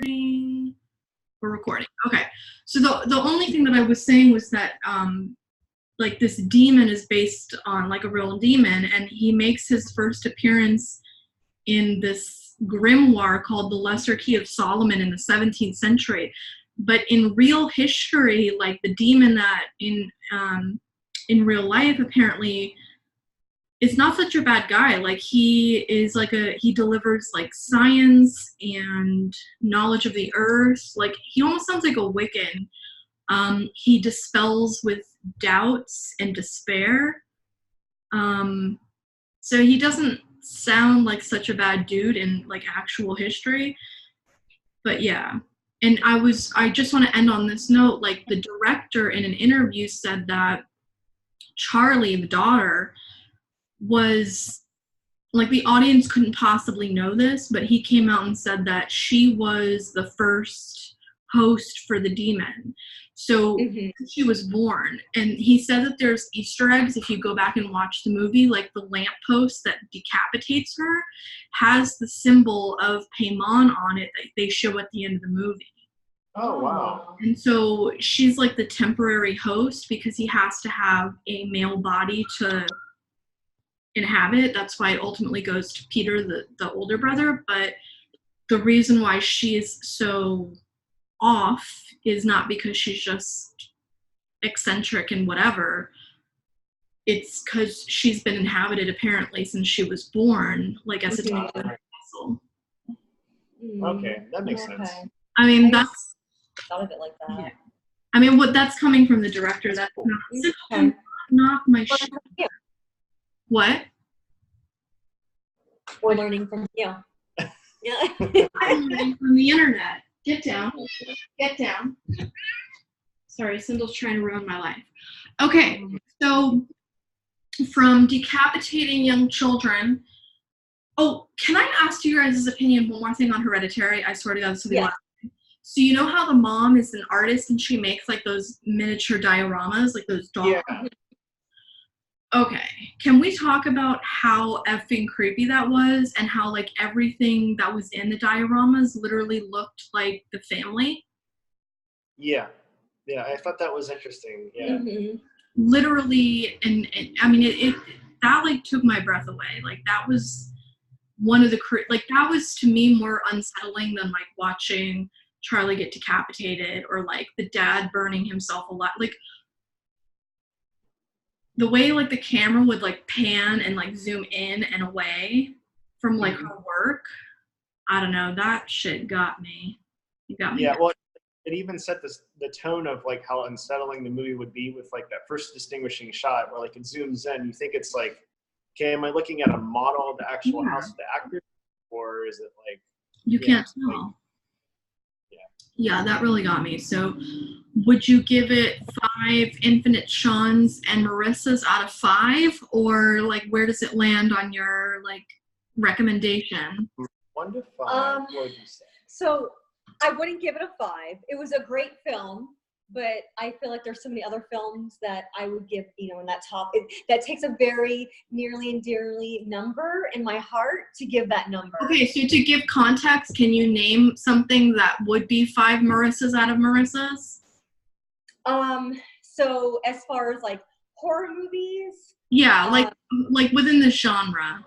We're recording. Okay. So the only thing that I was saying was that like this demon is based on like a real demon, and he makes his first appearance in this grimoire called the Lesser Key of Solomon in the 17th century. But in real history, like the demon that in real life apparently is not such a bad guy. Like he delivers like science and knowledge of the earth. Like he almost sounds like a Wiccan. He dispels with doubts and despair. So he doesn't sound like such a bad dude in like actual history. But yeah. And I just want to end on this note, like the director in an interview said that Charlie, the daughter, was like, the audience couldn't possibly know this, but he came out and said that she was the first host for the demon. So she was born, and he said that there's Easter eggs if you go back and watch the movie, like the lamppost that decapitates her has the symbol of Paimon on it that they show at the end of the movie. Oh, wow. And so she's like the temporary host because he has to have a male body to inhabit. That's why it ultimately goes to Peter, the older brother. But the reason why she's so off is not because she's just eccentric and whatever. It's because she's been inhabited apparently since she was born, like as a vessel. Okay, that makes sense. I mean, that's thought of it like that. Yeah. I mean, what that's coming from the director. That's not my shit. What? We're learning from you. Yeah. I'm learning from the internet. Get down. Get down. Sorry, Cindel's trying to ruin my life. Okay, so from decapitating young children. Oh, can I ask you guys' opinion? One more thing on Hereditary. I swear to God, this will be last. So you know how the mom is an artist and she makes like those miniature dioramas, like those dolls? Yeah. Okay. Can we talk about how effing creepy that was and how like everything that was in the dioramas literally looked like the family? Yeah. Yeah, I thought that was interesting. Yeah. Literally, and I mean, it that like took my breath away. Like that was one of the, like that was to me more unsettling than like watching Charlie get decapitated or like the dad burning himself alive. Like the way like the camera would like pan and like zoom in and away from like her work. I don't know, that shit got me. It got me. Yeah, well, it even set the tone of like how unsettling the movie would be with like that first distinguishing shot where like it zooms in. You think it's like, okay, am I looking at a model of the actual house of the actor, or is it like you can't tell? Like, yeah, that really got me. So would you give it 5 Infinite Shauns and Marissas out of 5, or like where does it land on your like recommendation? 1 to 5. What would you say? So I wouldn't give it a 5. It was a great film, but I feel like there's so many other films that I would give, you know, in that top. That takes a very nearly and dearly number in my heart to give that number. Okay, so to give context, can you name something that would be 5 Marissas out of Marissas? So as far as like horror movies? Yeah, like within the genre.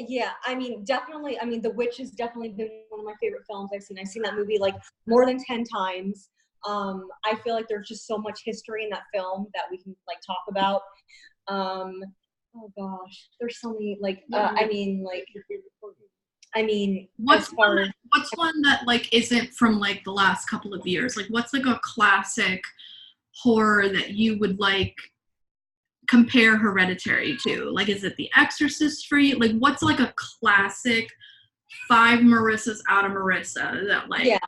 Yeah, I mean, definitely. I mean, The Witch has definitely been one of my favorite films I've seen. I've seen that movie like more than 10 times. I feel like there's just so much history in that film that we can like talk about. Oh gosh, there's so many like. What's one that like isn't from like the last couple of years? Like, what's like a classic horror that you would like compare Hereditary to? Like, is it The Exorcist for you? Like, what's like a classic 5 Marissas out of Marissa that like? Yeah,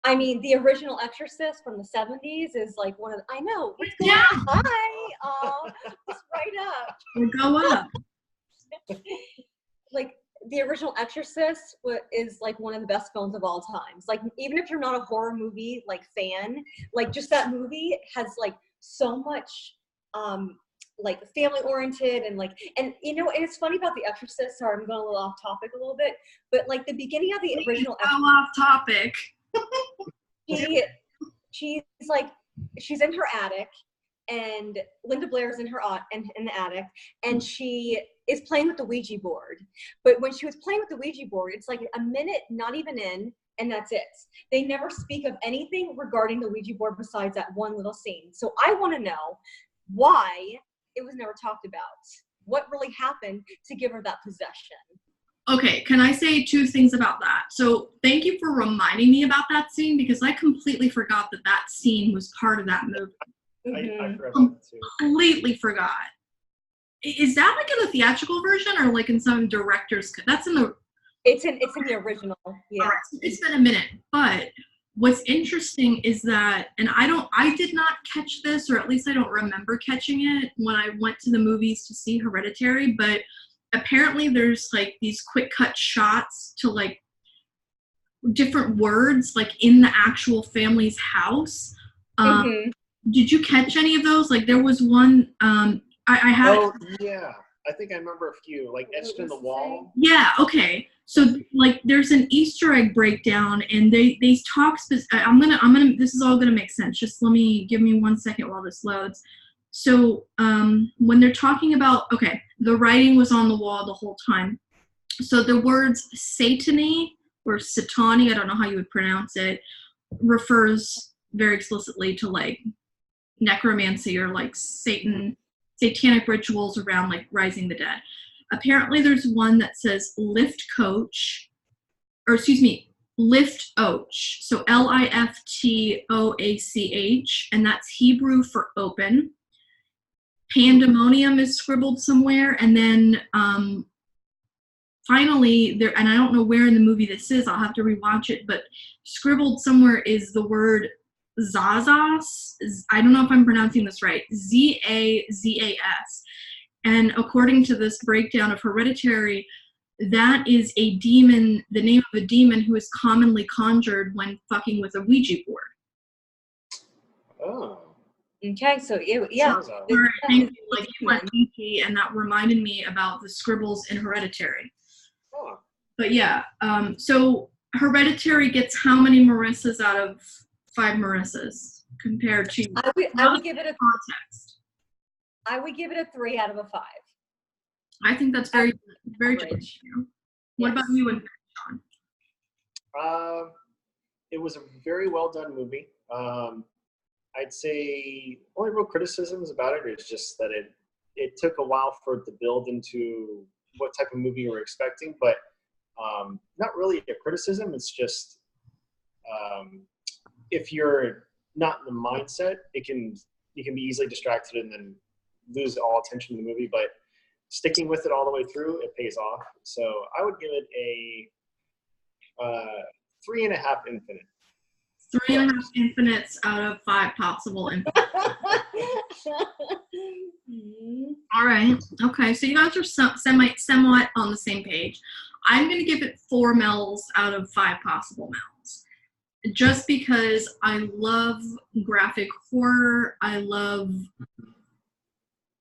I mean, the original Exorcist from the 70s is like one of. I know. What's going on? Hi. Oh, just right up. We'll go up. Like the original Exorcist is like one of the best films of all times. Like even if you're not a horror movie like fan, like just that movie has like so much like family oriented and you know, and it's funny about The Exorcist. Sorry, I'm going a little off topic a little bit, but like the beginning of the original Exorcist, off topic. She's in her attic, and Linda Blair's in the attic, and she is playing with the Ouija board. But when she was playing with the Ouija board, it's like a minute, not even in, and that's it. They never speak of anything regarding the Ouija board besides that one little scene. So I want to know why it was never talked about. What really happened to give her that possession? Okay, can I say two things about that? So thank you for reminding me about that scene, because I completely forgot that scene was part of that movie. I forgot that too. Completely forgot. Is that like in the theatrical version or like in some director's cut? That's in the... It's in the original, yeah. All right, so it's been a minute, but what's interesting is that, and I did not catch this, or at least I don't remember catching it when I went to the movies to see Hereditary, but apparently there's like these quick cut shots to like different words like in the actual family's house. Did you catch any of those? Like there was one I had. Oh yeah, I think I remember a few like etched in the wall. Yeah. Okay. So like there's an Easter egg breakdown, and they talk. I'm gonna. This is all gonna make sense. Just give me 1 second while this loads. So when they're talking about, okay, the writing was on the wall the whole time. So the words satany or satani, I don't know how you would pronounce it, refers very explicitly to like necromancy or like satanic rituals around like rising the dead. Apparently there's one that says lift och, so Liftoach, and that's Hebrew for open. Pandemonium is scribbled somewhere, and then finally there, and I don't know where in the movie this is, I'll have to rewatch it, but scribbled somewhere is the word Zazas. I don't know if I'm pronouncing this right. Zazas. And according to this breakdown of Hereditary, that is a demon, the name of a demon who is commonly conjured when fucking with a Ouija board. Oh. Okay, so yeah. Like it went easy, and that reminded me about the scribbles in Hereditary. Oh. But yeah, so Hereditary gets how many Marissas out of 5 Marissas compared to? I would give it a context. I would give it a 3 out of a 5. I think that's very good. What about you and Sean? It was a very well done movie. I'd say only real criticisms about it is just that it took a while for it to build into what type of movie you were expecting, but not really a criticism. It's just if you're not in the mindset, you can be easily distracted and then lose all attention to the movie. But sticking with it all the way through, it pays off. So I would give it a 3.5 infinite. 3.5 infinites out of 5 possible infinites. All right. Okay. So you guys are somewhat on the same page. I'm going to give it 4 Mels out of 5 possible Mels. Just because I love graphic horror. I love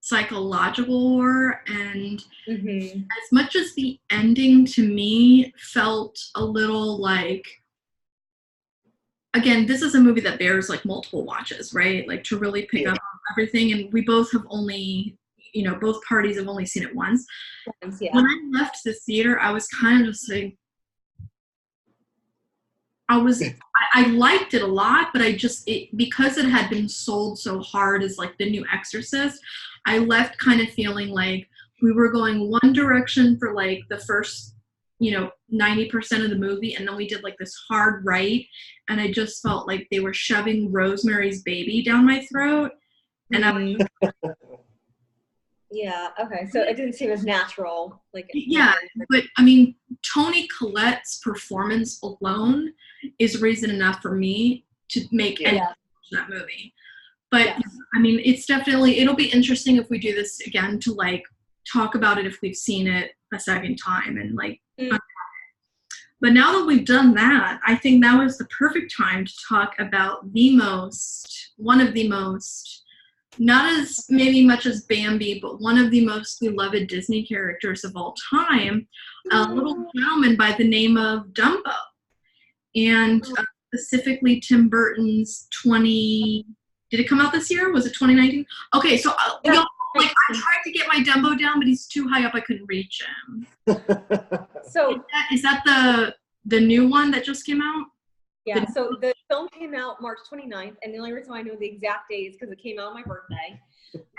psychological horror. And as much as the ending to me felt a little like, again, this is a movie that bears like multiple watches, right? Like to really pick up on everything. And we both have only, both parties have only seen it once. Yeah. When I left the theater, I was kind of just like, I liked it a lot, but because it had been sold so hard as like the new Exorcist, I left kind of feeling like we were going one direction for like the first 90% of the movie, and then we did like this hard right, and I just felt like they were shoving Rosemary's Baby down my throat, and yeah, okay, so it didn't seem as natural. But I mean, Toni Collette's performance alone is reason enough for me to make that movie. But I mean, it'll be interesting if we do this again to like talk about it if we've seen it a second time and like. But now that we've done that, I think now is the perfect time to talk about one of the most not as maybe much as Bambi, but one of the most beloved Disney characters of all time, a little gentleman by the name of Dumbo. And specifically Tim Burton's 20, did it come out this year? Was it 2019? Okay, so y'all, like, I tried to get my Dumbo down, but he's too high up, I couldn't reach him. So is that the new one that just came out? Yeah, so the film came out March 29th, and the only reason why I know the exact date is because it came out on my birthday.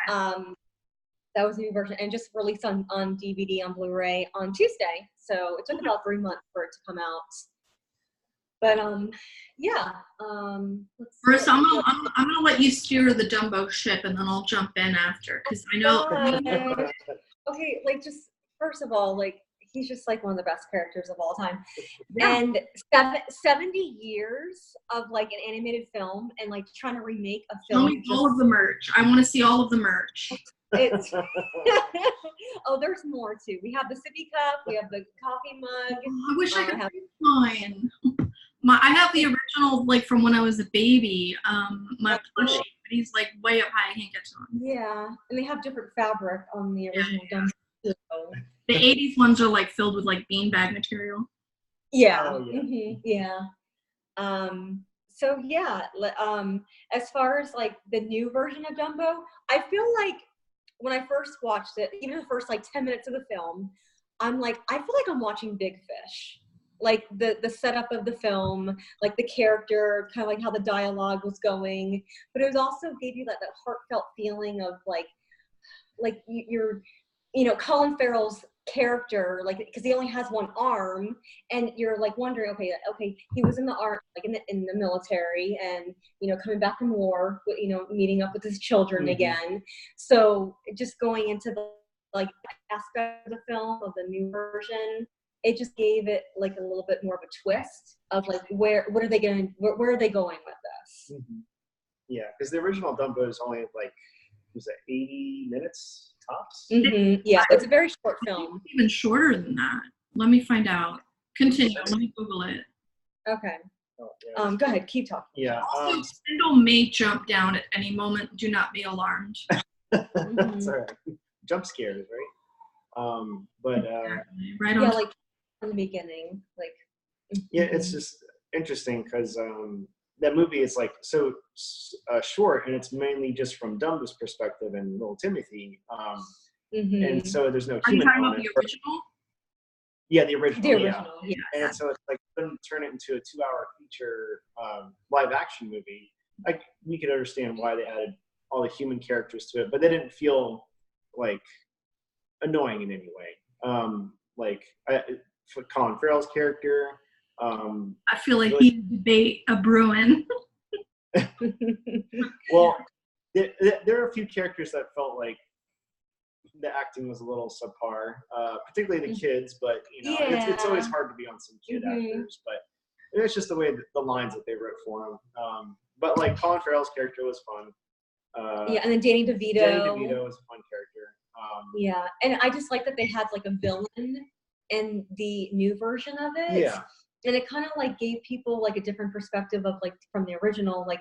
That was the new version, and just released on DVD, on Blu-ray on Tuesday. So it took about 3 months for it to come out. But yeah. Marissa, I'm gonna let you steer the Dumbo ship, and then I'll jump in after, because I know. Okay, like, just first of all, like, he's just like one of the best characters of all time. Yeah. And 70 years of like an animated film and like trying to remake a film. Tell me all of the merch. I want to see all of the merch. It's oh, there's more too. We have the sippy cup, we have the coffee mug. Oh, I wish I could have mine. I have the original, like, from when I was a baby, my plushie, but he's like way up high, I can't get to him. Yeah, and they have different fabric on the original Dumbo. The 80s ones are like filled with like beanbag material. Yeah. Oh, yeah. Mm-hmm, yeah. So yeah, as far as like the new version of Dumbo, I feel like when I first watched it, even the first like 10 minutes of the film, I'm like, I feel like I'm watching Big Fish. Like the setup of the film, like the character, kind of like how the dialogue was going, but it was also gave you that heartfelt feeling of like you're, you know, Colin Farrell's character, like, because he only has one arm, and you're like wondering, okay, he was in the army, like in the military, and, you know, coming back from war, you know, meeting up with his children again. So just going into the like aspect of the film of the new version, it just gave it like a little bit more of a twist of like where are they going with this? Yeah, because the original Dumbo is only like, was it 80 minutes tops? Yeah, it's a very short film. Even shorter than that. Let me find out. Continue. Let me Google it. Okay. Oh, yeah. Go ahead. Keep talking. Yeah. Also, Spindle may jump down at any moment. Do not be alarmed. That's all right. Jump scares, right? But right yeah, on. like from the beginning, like. Yeah, it's just interesting because that movie is like so short, and it's mainly just from Dumbo's perspective and little Timothy, and so there's no human element. Are you talking about element. the original? Yeah, the original. The original, yeah. And so it's like, couldn't turn it into a 2-hour feature live action movie. Like, we could understand why they added all the human characters to it, but they didn't feel like annoying in any way. For Colin Farrell's character. I feel like he's a debate a brewing. Well, there are a few characters that felt like the acting was a little subpar, particularly the kids. But you know, it's always hard to be on some kid actors. But it's just the way that the lines that they wrote for them. But like Colin Farrell's character was fun. Yeah, and then Danny DeVito. Danny DeVito was a fun character. Yeah, and I just like that they had like a villain in the new version of it. Yeah. And it kind of like gave people like a different perspective of like from the original, like,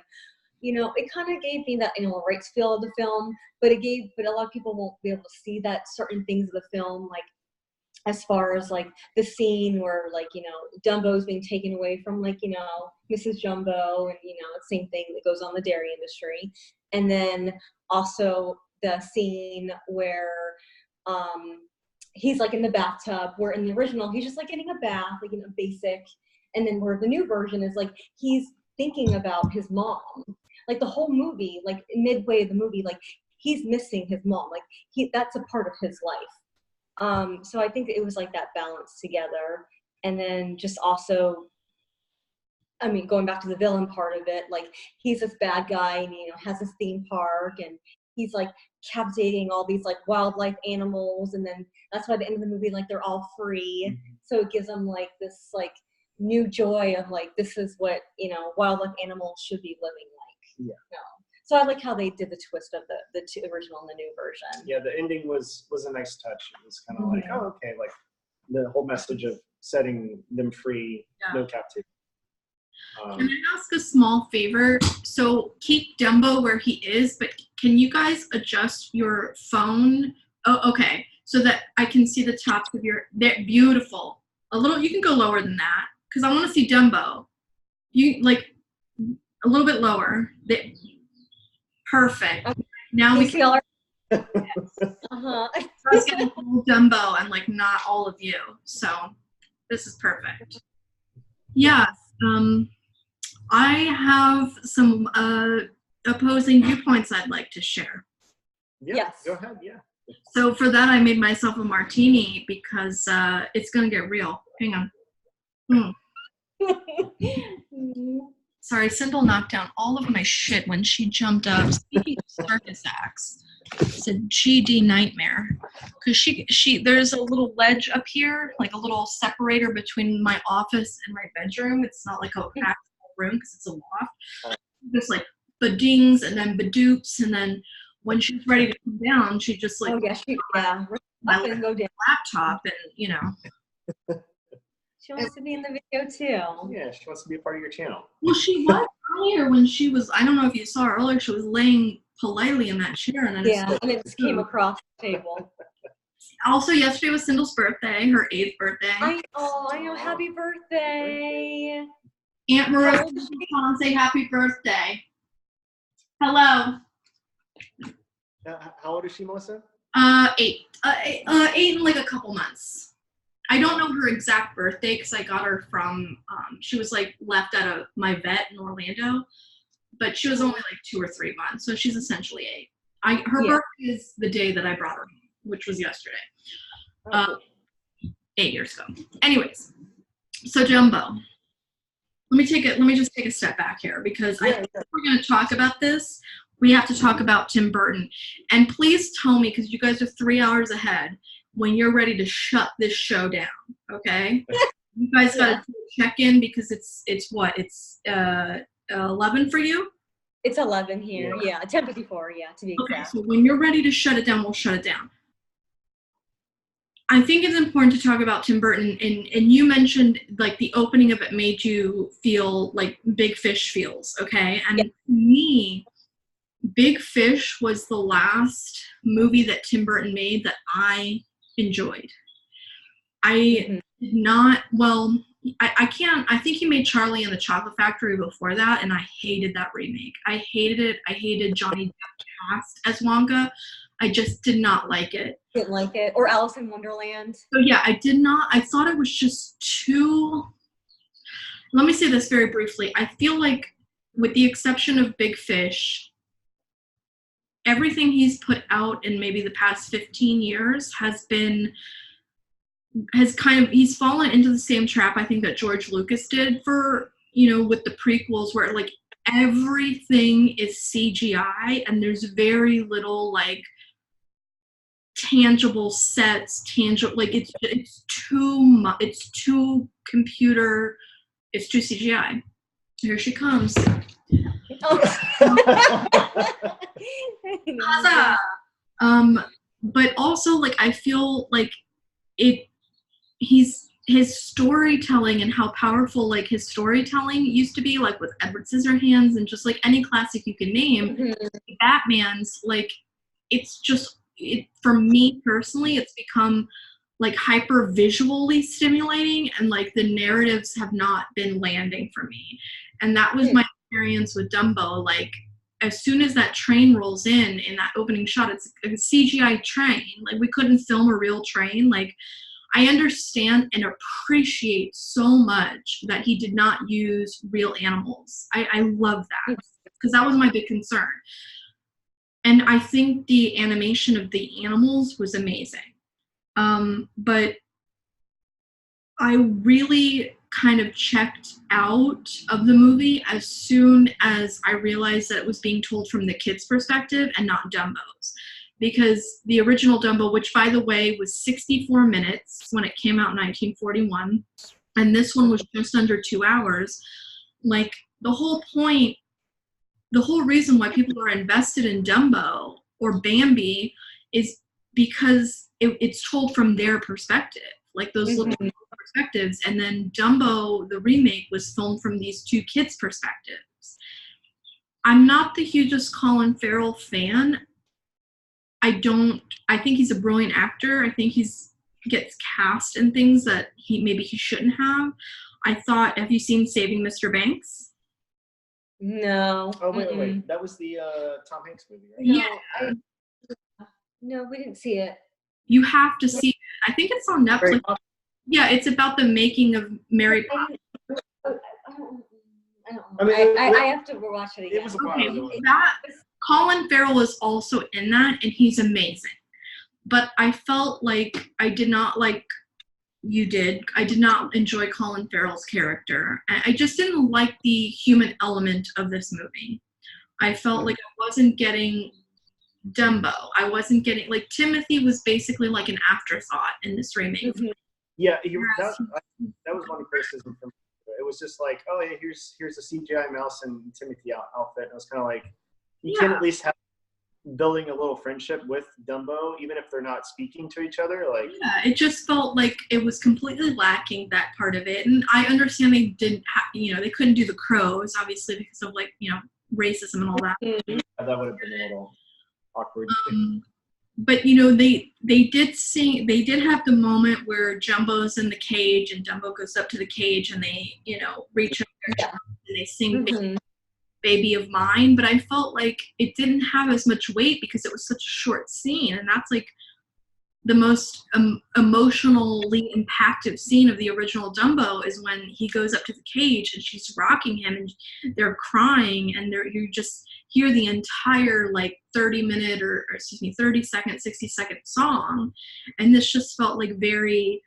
you know, it kind of gave me that animal rights feel of the film, but a lot of people won't be able to see that certain things of the film, like as far as like the scene where like, you know, Dumbo's being taken away from like, you know, Mrs. Jumbo, and, you know, same thing that goes on in the dairy industry. And then also the scene where, he's like in the bathtub, where in the original he's just like getting a bath, like, you know, basic, and then where the new version is like he's thinking about his mom, like the whole movie, like midway of the movie, like he's missing his mom, like that's a part of his life. So I think it was like that balance together, and then just also, I mean, going back to the villain part of it, like he's this bad guy, and, you know, has this theme park, and he's like captivating all these like wildlife animals, and then that's why at the end of the movie, like, they're all free. So it gives them like this like new joy of like, this is what, you know, wildlife animals should be living like. Yeah. You know? So I like how they did the twist of the two original and the new version. Yeah, the ending was a nice touch. It was kind of like, oh, okay, like the whole message of setting them free, no captivity. Can I ask a small favor? So keep Dumbo where he is, but can you guys adjust your phone? Oh, okay. So that I can see the tops of your, they're beautiful. A little, you can go lower than that because I want to see Dumbo. You like a little bit lower. Perfect. Okay. Now we can Uh-huh. just get a whole Dumbo and like not all of you. So this is perfect. Yes. I have some opposing viewpoints I'd like to share. Yeah, Yes. go ahead. Yeah. So for that, I made myself a martini because it's gonna get real. Hang on. Sorry, Cyndall knocked down all of my shit when she jumped up. Speaking of circus acts, it's a GD nightmare. Because she there's a little ledge up here, like a little separator between my office and my bedroom. It's not like a actual room because it's a loft. Just like badings and then badoops, and then when she's ready to come down, she just like my Go down. laptop, and you know. She wants to be in the video too. Yeah, she wants to be a part of your channel. Well, she was earlier when she was, I don't know if you saw her earlier, she was laying politely in that chair. And then and it just came across the table. Also, yesterday was Cyndall's birthday, her 8th birthday. I know. Happy birthday. Aunt Marissa, come on, say happy birthday. Hello. How old is she, Melissa? 8. 8 in like a couple months. I don't know her exact birthday because I got her from, she was like left at my vet in Orlando, but she was only like 2 or 3 months. So she's essentially 8. Her birthday is the day that I brought her home, which was yesterday, 8 years ago. Anyways, so Dumbo. Let me just take a step back here because I think if we're going to talk about this, we have to talk about Tim Burton. And please tell me, because you guys are 3 hours ahead, when you're ready to shut this show down, okay? You guys got to check in because it's what? It's 11 for you? It's 11 here. Yeah, 10:54. Yeah, to be exact. Okay, so when you're ready to shut it down, we'll shut it down. I think it's important to talk about Tim Burton, and you mentioned like the opening of it made you feel like Big Fish feels, okay? And to me, Big Fish was the last movie that Tim Burton made that I enjoyed. I did not, well, I can't, I think he made Charlie and the Chocolate Factory before that, and I hated that remake. I hated it. I hated Johnny Depp cast as Wonka. I just did not like it. Didn't like it. Or Alice in Wonderland. So yeah, I did not, I thought it was just too, let me say this very briefly. I feel like with the exception of Big Fish, everything he's put out in maybe the past 15 years he's fallen into the same trap I think that George Lucas did for, with the prequels where like everything is CGI and there's very little like tangible sets, like it's too much, it's too computer, it's too CGI. Here she comes. But also like I feel like his storytelling and how powerful like his storytelling used to be, like with Edward Scissorhands and just like any classic you can name. Batman's like for me personally it's become like hyper visually stimulating, and like the narratives have not been landing for me. And that was my experience with Dumbo. Like as soon as that train rolls in that opening shot, it's a CGI train. Like we couldn't film a real train. Like I understand and appreciate so much that he did not use real animals. I love that because that was my big concern. And I think the animation of the animals was amazing. But I really kind of checked out of the movie as soon as I realized that it was being told from the kids' perspective and not Dumbo's. Because the original Dumbo, which by the way was 64 minutes when it came out in 1941, and this one was just under 2 hours, like the whole reason why people are invested in Dumbo or Bambi is because it's told from their perspective, like those little perspectives. And then Dumbo, the remake, was filmed from these two kids' perspectives. I'm not the hugest Colin Farrell fan. I think he's a brilliant actor. I think he's gets cast in things that he shouldn't have. I thought, have you seen Saving Mr. Banks? No. Oh wait. That was the Tom Hanks movie, right? No, no, we didn't see it. You have to see it. I think it's on Netflix. Yeah, it's about the making of Mary Poppins. I have to watch it again. It was a while ago. Colin Farrell is also in that, and he's amazing. But I felt like I did not like you did. I did not enjoy Colin Farrell's character. I just didn't like the human element of this movie. I felt like I wasn't getting Dumbo. I wasn't getting, like, Timothy was basically like an afterthought in this remake. Mm-hmm. Yeah, that was one criticism from me. It was just like, oh yeah, here's a CGI mouse and Timothy outfit. And it was kind of like, you can at least have building a little friendship with Dumbo, even if they're not speaking to each other. Like, yeah, it just felt like it was completely lacking that part of it. And I understand they didn't have, they couldn't do the crows, obviously, because of, like, racism and all that. Yeah, that would have been a little awkward. But they did have the moment where Jumbo's in the cage and Dumbo goes up to the cage and they reach up and they sing Baby of Mine, but I felt like it didn't have as much weight because it was such a short scene, and that's like the most emotionally impactful scene of the original Dumbo is when he goes up to the cage and she's rocking him and they're crying and you just hear the entire 30-minute or 30-second, 60-second song, and this just felt like very,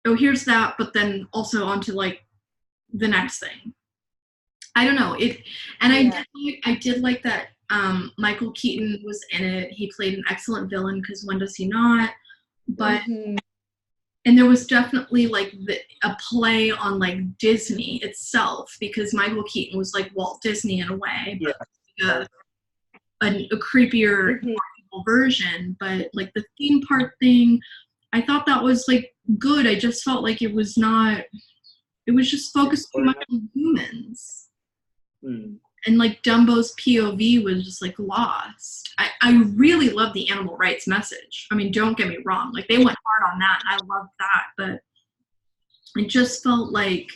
oh, here's that, but then also onto the next thing. I don't know it, and I did like that Michael Keaton was in it. He played an excellent villain because when does he not? But and there was definitely a play on Disney itself because Michael Keaton was like Walt Disney in a way, but a creepier version. But the theme park thing, I thought that was good. I just felt like it was not. It was just focused too much on humans. And Dumbo's POV was just lost. I really love the animal rights message. I mean, don't get me wrong. They went hard on that. I loved that. But it just felt like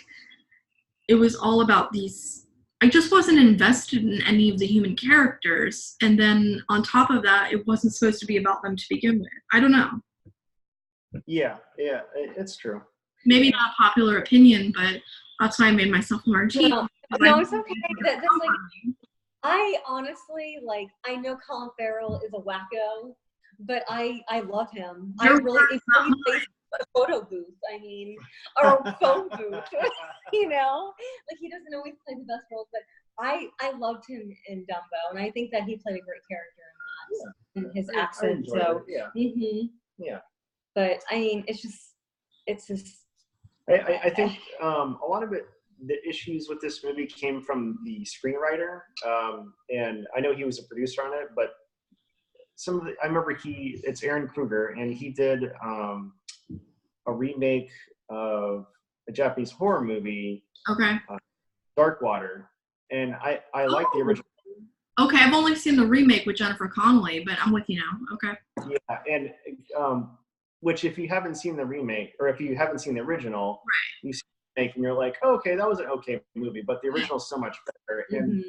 it was all about these. I just wasn't invested in any of the human characters. And then on top of that, it wasn't supposed to be about them to begin with. I don't know. Yeah, it's true. Maybe not a popular opinion, but that's why I made myself marquee. No, it's okay. I honestly, I know Colin Farrell is a wacko, but I love him. I really, if he plays a photo booth, or a phone booth, he doesn't always play the best roles, but I loved him in Dumbo, and I think that he played a great character in that, in his accent. So, But it's just. I think a lot of it, the issues with this movie came from the screenwriter, and I know he was a producer on it, but I remember it's Aaron Kruger, and he did a remake of a Japanese horror movie, Dark Water, and I like the original. Okay, I've only seen the remake with Jennifer Connelly, but I'm with you now. Okay. Yeah, and which if you haven't seen the remake, or if you haven't seen the original, you see the remake and you're like, oh, okay, that was an okay movie, but the original is so much better. And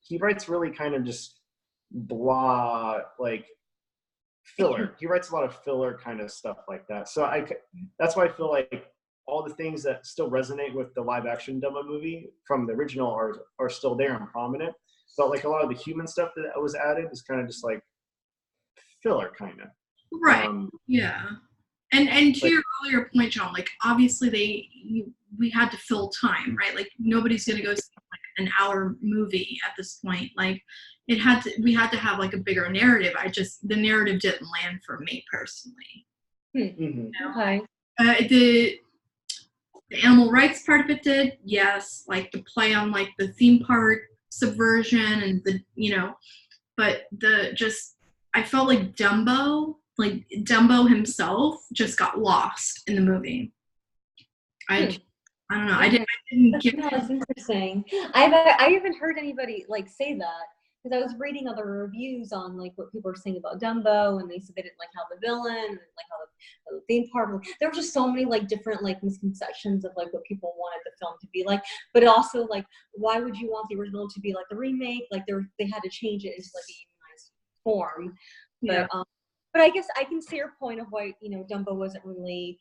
he writes really kind of just blah, filler. He writes a lot of filler kind of stuff like that. So that's why I feel like all the things that still resonate with the live action Dumbo movie from the original are still there and prominent. But a lot of the human stuff that was added is kind of just filler kind of. Right. Yeah. And to your earlier point, John, obviously we had to fill time, right? Nobody's gonna go see an hour movie at this point. We had to have a bigger narrative. The narrative didn't land for me personally. Okay. The animal rights part of it did, yes. The play on the theme park subversion and but I felt like Dumbo himself just got lost in the movie. I I don't know. Yeah. I didn't give No, it's interesting. I haven't heard anybody like say that because I was reading other reviews on like what people were saying about Dumbo, and they said they didn't like how the villain and like how the theme park. There were just so many like different like misconceptions of like what people wanted the film to be like, but also like why would you want the original to be like the remake? Like they had to change it into like a unionized form. yeah. But I guess I can see your point of why Dumbo wasn't really.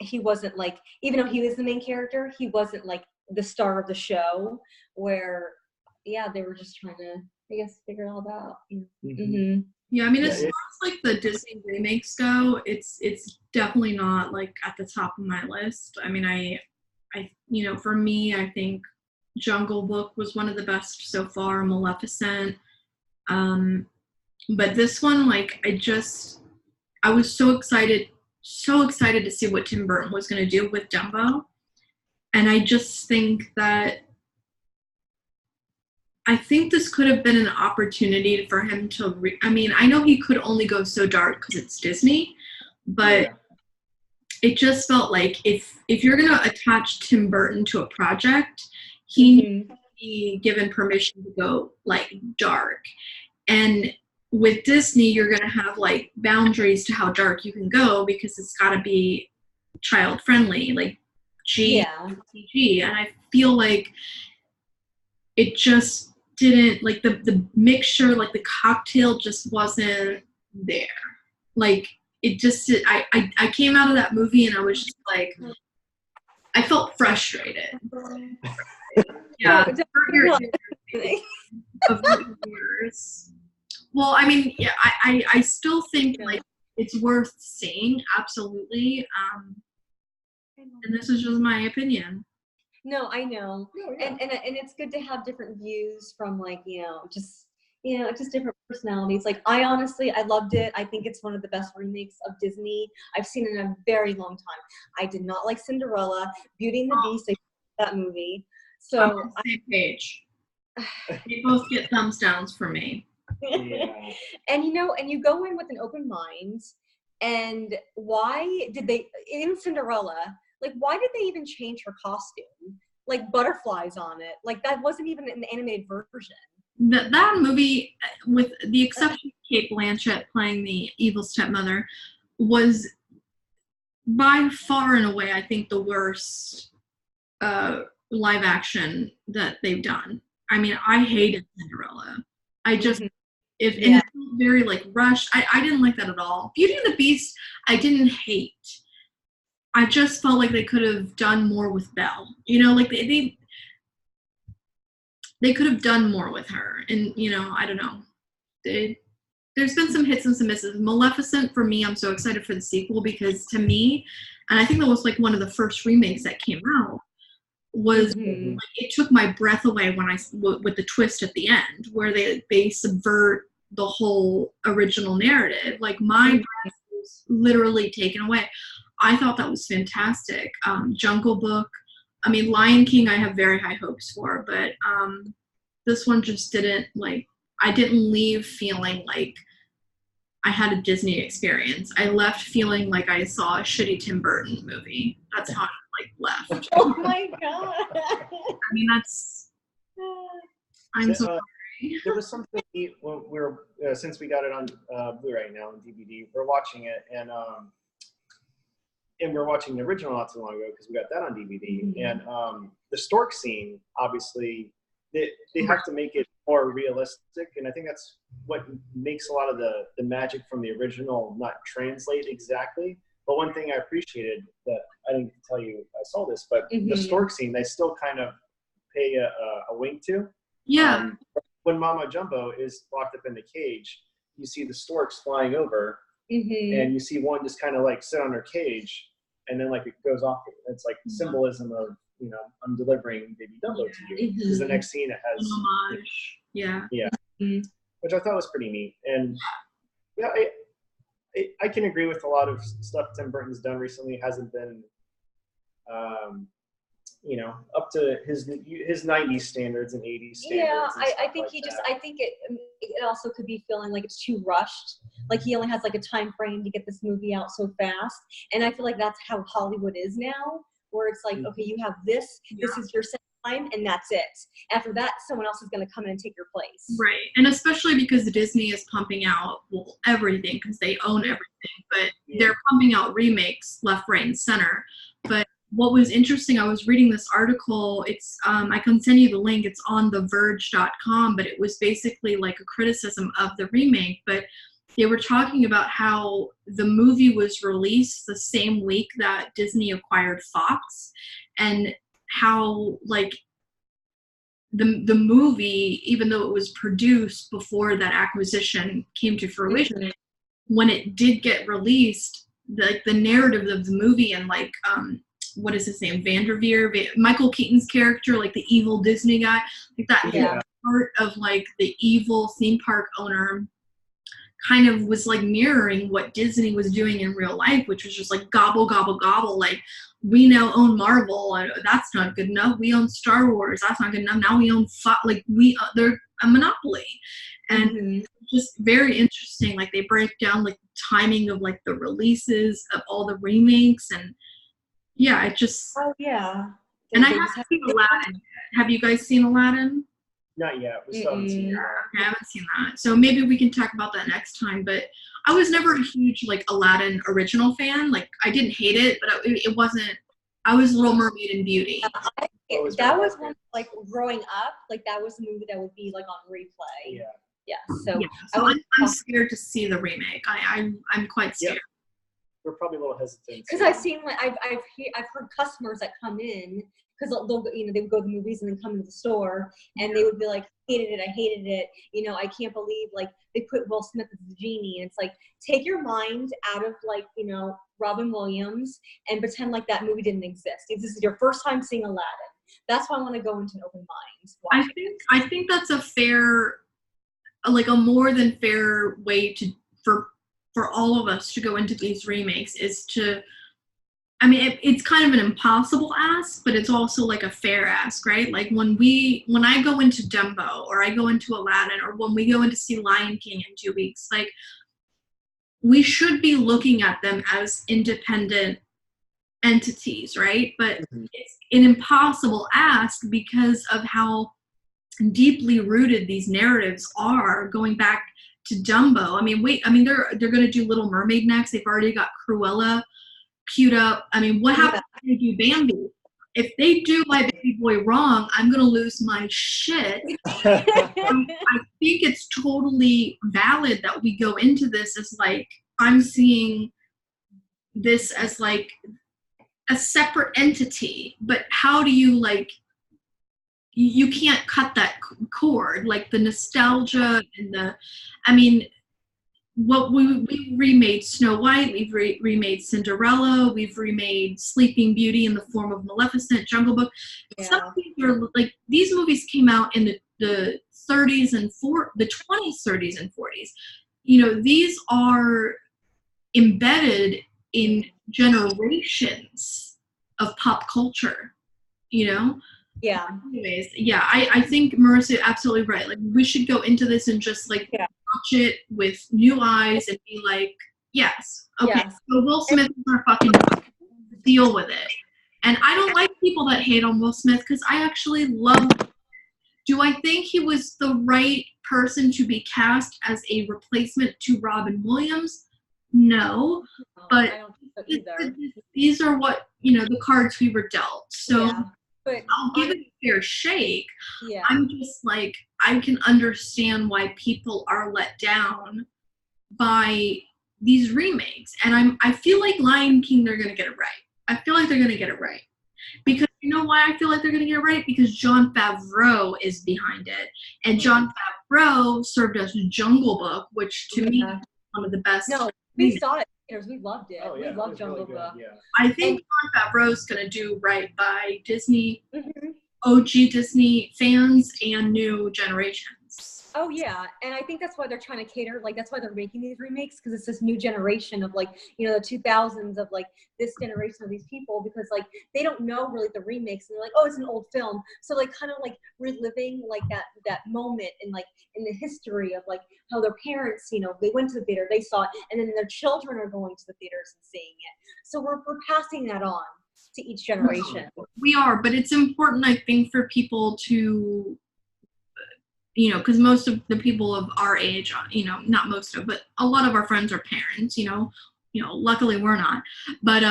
He wasn't like, even though he was the main character, he wasn't like the star of the show. Where, yeah, they were just trying to, I guess, figure it all out. Mm-hmm. Yeah, I mean, Yeah, as far as like the Disney remakes go, it's definitely not like at the top of my list. I mean, I for me, I think Jungle Book was one of the best so far. Maleficent, but this one, like, I was so excited to see what Tim Burton was going to do with Dumbo, and I just think that I think this could have been an opportunity for him to. I mean, I know he could only go so dark because it's Disney, but it just felt like if you're going to attach Tim Burton to a project, he needs to be given permission to go like dark. And with Disney, you're going to have like boundaries to how dark you can go because it's got to be child friendly, like PG. And I feel like it just didn't, like the mixture, like the cocktail just wasn't there. Like it just, I came out of that movie and I was just like, I felt frustrated. Yeah. Of years. Well, I mean, yeah, I still think like it's worth seeing, absolutely. And this is just my opinion. No, I know, and it's good to have different views from like just different personalities. Like I loved it. I think it's one of the best remakes of Disney I've seen in a very long time. I did not like Cinderella, Beauty and the Beast. I hated that movie. So I'm on the same page. They both get thumbs downs for me. Yeah. And you go in with an open mind. And why did they in Cinderella? Like, why did they even change her costume? Like butterflies on it. Like that wasn't even an animated version. That movie, with the exception of Kate Blanchett playing the evil stepmother, was by far and away, I think, the worst live action that they've done. I mean, I hated Cinderella. I just, and it felt very like rushed. I didn't like that at all. Beauty and the Beast, I didn't hate. I just felt like they could have done more with Belle. Like they could have done more with her. And, I don't know. There's been some hits and some misses. Maleficent, for me, I'm so excited for the sequel because to me, and I think that was like one of the first remakes that came out, was like, it took my breath away when with the twist at the end where they subvert the whole original narrative. Like my breath was literally taken away. I thought that was fantastic. Jungle Book, I mean, Lion King I have very high hopes for, but this one just didn't, like, I didn't leave feeling like I had a Disney experience. I left feeling like I saw a shitty Tim Burton movie. That's how I left. Oh my god! I mean, I'm so sorry. There was something when we're since we got it on Blu-ray now and DVD, we're watching it and we're watching the original not too long ago because we got that on DVD. And the stork scene, obviously, they have to make it more realistic, and I think that's what makes a lot of the magic from the original not translate exactly. But one thing I appreciated that I didn't tell you I saw this, but the stork scene, they still kind of pay a wink to. Yeah. When Mama Jumbo is locked up in the cage, you see the storks flying over, and you see one just kind of like sit on her cage, and then like it goes off. It's like symbolism of, I'm delivering baby Dumbo to you. Because the next scene it has homage. Yeah. Which I thought was pretty neat. And yeah, I can agree with a lot of stuff Tim Burton's done recently. It hasn't been up to his 90s standards and 80s standards. Yeah, I think like I think it also could be feeling like it's too rushed. Like he only has like a time frame to get this movie out so fast. And I feel like that's how Hollywood is now. where it's like, okay, you have this is your set time, and that's it. After that, someone else is going to come in and take your place. Right. And especially because Disney is pumping out everything, because they own everything, but they're pumping out remakes left, right, and center. But what was interesting, I was reading this article, it's I can send you the link, it's on theverge.com, but it was basically like a criticism of the remake, but they were talking about how the movie was released the same week that Disney acquired Fox, and how like the movie, even though it was produced before that acquisition came to fruition, when it did get released, the narrative of the movie, and like what is his name, Vanderveer, Michael Keaton's character, like the evil Disney guy, like that part of like the evil theme park owner kind of was like mirroring what Disney was doing in real life, which was just like gobble, gobble, gobble. Like, we now own Marvel. That's not good enough. We own Star Wars. That's not good enough. Now we own like they're a monopoly, and just very interesting. Like they break down like the timing of like the releases of all the remakes, and it just. Oh yeah. And I haven't seen Aladdin yet. Have you guys seen Aladdin? Not yet. We still haven't seen it. Okay, I haven't seen that. So maybe we can talk about that next time. But I was never a huge like Aladdin original fan. Like I didn't hate it, but it wasn't. I was Little Mermaid and Beauty. That was one, like growing up. Like that was a movie that would be like on replay. Yeah. So I'm scared to see the remake. I'm quite scared. Yep. We're probably a little hesitant. Because I've seen like I've heard customers that come in, because they'll they would go to the movies and then come to the store, and they would be like, I hated it. I can't believe like they put Will Smith as the genie. And it's like, take your mind out of like, Robin Williams, and pretend like that movie didn't exist. If this is your first time seeing Aladdin, that's why I want to go into an open mind. I think that's a fair, like a more than fair way for all of us to go into these remakes is to. I mean, it's kind of an impossible ask, but it's also like a fair ask, right? Like when I go into Dumbo, or I go into Aladdin, or when we go in to see Lion King in 2 weeks, like we should be looking at them as independent entities, right? But it's an impossible ask because of how deeply rooted these narratives are, going back to Dumbo. I mean, they're going to do Little Mermaid next. They've already got Cruella queued up. I mean, what happens if they do Bambi? If they do My Baby Boy wrong, I'm going to lose my shit. I think it's totally valid that we go into this as like, I'm seeing this as like a separate entity, but how do you like, you can't cut that cord, like the nostalgia and what we remade Snow White, we've remade Cinderella, we've remade Sleeping Beauty in the form of Maleficent, Jungle Book. Some of these are like, these movies came out in the 30s and the 20s, 30s, and 40s. These are embedded in generations of pop culture. Yeah. Anyways, I think Marissa is absolutely right. Like we should go into this and just like watch it with new eyes and be like, yes, okay, so Will Smith is our fucking deal with it. And I don't like people that hate on Will Smith because I actually love him. Do I think he was the right person to be cast as a replacement to Robin Williams? No, but these are what the cards we were dealt. So. But I'll give it a fair shake. Yeah. I'm just like, I can understand why people are let down by these remakes. And I feel like Lion King, they're going to get it right. I feel like they're going to get it right. Because you know why I feel like they're going to get it right? Because Jon Favreau is behind it. And Jon Favreau served as Jungle Book, which to me is one of the best. No, we saw it. We loved it. Oh, yeah, we loved Jungle really Book. Yeah. I think Jon Favreau's going to do right by Disney, OG Disney fans and new generations. Oh yeah, and I think that's why they're trying to cater, like that's why they're making these remakes, because it's this new generation of like, the 2000s of like this generation of these people, because like they don't know really the remakes, and they're like, oh, it's an old film, so like kind of like reliving like that moment in like in the history of like how their parents, they went to the theater, they saw it, and then their children are going to the theaters and seeing it. So we're passing that on. to each generation. We are, but it's important, I think, for people to, you know, because most of the people of our age, you know, not most of, but a lot of our friends are parents, you know, luckily we're not, but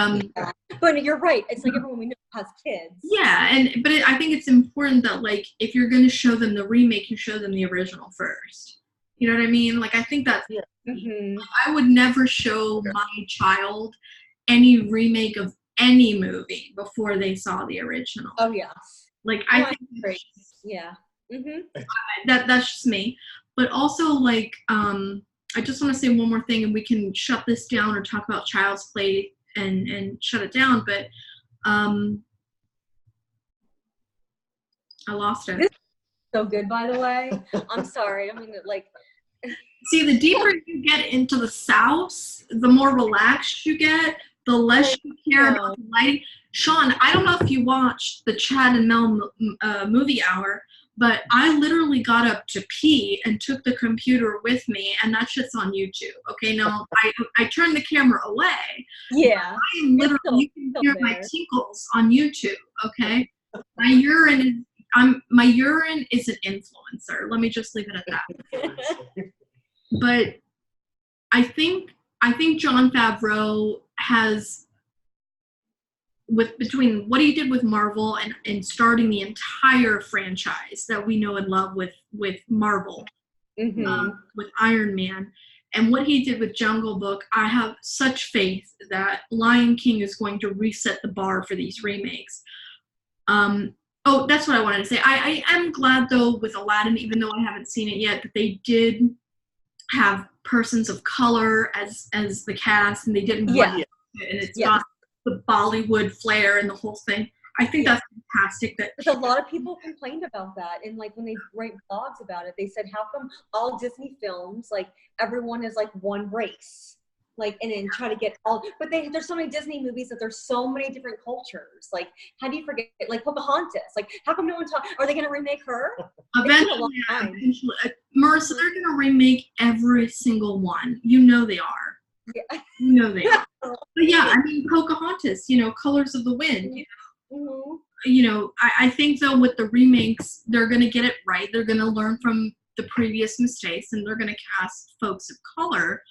But you're right. It's like everyone we know has kids. Yeah, but I think it's important that, like, if you're going to show them the remake, you show them the original first. You know what I mean? Like, I think that's. Yeah. Mm-hmm. I would never show my child any remake of any movie before they saw the original. Oh yeah. Like, I think. Great. Yeah. Mm-hmm. That's just me, but also, like, I just want to say one more thing, and we can shut this down or talk about Child's Play and shut it down. But I lost it. This is so good, by the way. I'm sorry. I mean, like. See, the deeper you get into the South, the more relaxed you get, the less you care about the lighting. Sean, I don't know if you watched the Chad and Mel movie hour, but I literally got up to pee and took the computer with me, and that shit's on YouTube. Okay, now I turned the camera away. Yeah. I am literally, you can hear my tinkles on YouTube. Okay, my urine is an influencer. Let me just leave it at that. But I think Jon Favreau has, between what he did with Marvel and starting the entire franchise that we know and love with Marvel, with Iron Man, and what he did with Jungle Book, I have such faith that Lion King is going to reset the bar for these remakes. Oh, that's what I wanted to say. I am glad, though, with Aladdin, even though I haven't seen it yet, that they did have persons of color as the cast, and they didn't want it, and it's got the Bollywood flair and the whole thing. I think that's fantastic. But a lot of people complained about that, and like when they write blogs about it, they said, how come all Disney films, like everyone is like one race? Like, and then try to get all, but there's so many Disney movies that there's so many different cultures. Like, how do you forget, like Pocahontas? Like, how come no one are they going to remake her? Eventually, Marissa, they're going to remake every single one. You know they are. Yeah. You know they are. But yeah, I mean, Pocahontas, you know, Colors of the Wind, you know. Mm-hmm. You know, I think, though, with the remakes, they're going to get it right. They're going to learn from the previous mistakes, and they're going to cast folks of color.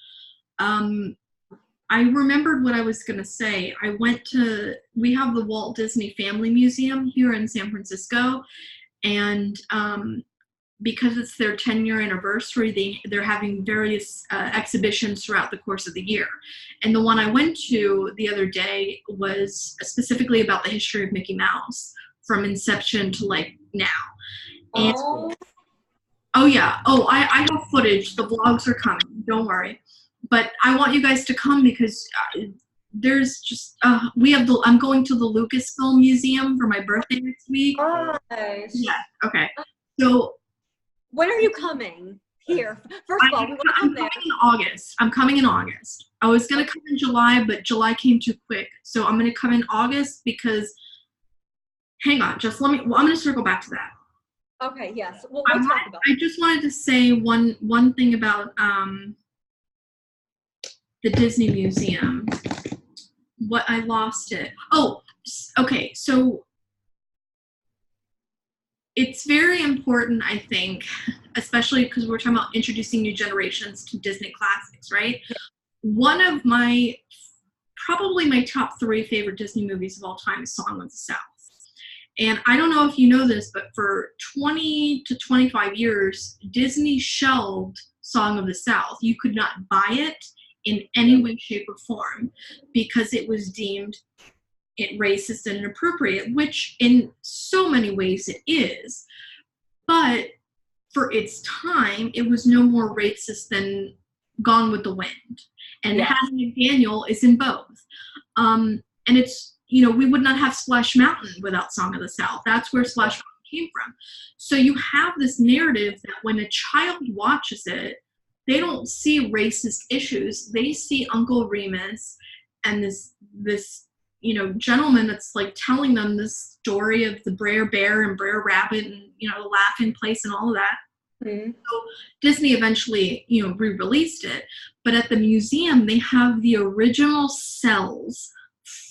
I remembered what I was going to say. We have the Walt Disney Family Museum here in San Francisco, and because it's their 10-year anniversary, they're having various exhibitions throughout the course of the year. And the one I went to the other day was specifically about the history of Mickey Mouse from inception to like now. And, oh yeah. Oh, I have footage. The vlogs are coming. Don't worry. But I want you guys to come because there's just I'm going to the Lucasfilm Museum for my birthday next week. Nice. Yeah. Okay. So when are you coming here? First of all, we want to come there. I'm coming in August. I was gonna come in July, but July came too quick. So I'm gonna come in August because. Hang on, I'm gonna circle back to that. Okay. Yes. We'll talk about. I just wanted to say one thing about the Disney Museum. What I lost it. Oh, okay. So it's very important, I think, especially because we're talking about introducing new generations to Disney classics, right? Yeah. One of probably my top 3 favorite Disney movies of all time is Song of the South. And I don't know if you know this, but for 20 to 25 years, Disney shelved Song of the South. You could not buy it in any way, shape, or form because it was deemed racist and inappropriate, which in so many ways it is. But for its time, it was no more racist than Gone with the Wind. And Hattie McDaniel is in both. And it's, you know, we would not have Splash Mountain without Song of the South. That's where Splash Mountain came from. So you have this narrative that when a child watches it, they don't see racist issues. They see Uncle Remus and this you know, gentleman that's like telling them this story of the Brer Bear and Brer Rabbit and, you know, the laughing place and all of that. Mm-hmm. So Disney eventually, you know, re-released it. But at the museum, they have the original cells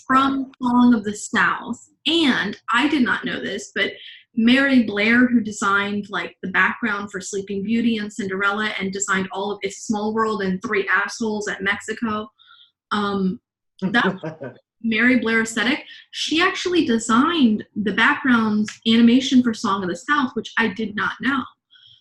from Song of the South. And I did not know this, but Mary Blair, who designed like the background for Sleeping Beauty and Cinderella and designed all of It's a Small World and Three Assholes at Mexico, that Mary Blair aesthetic, she actually designed the backgrounds animation for Song of the South, which I did not know.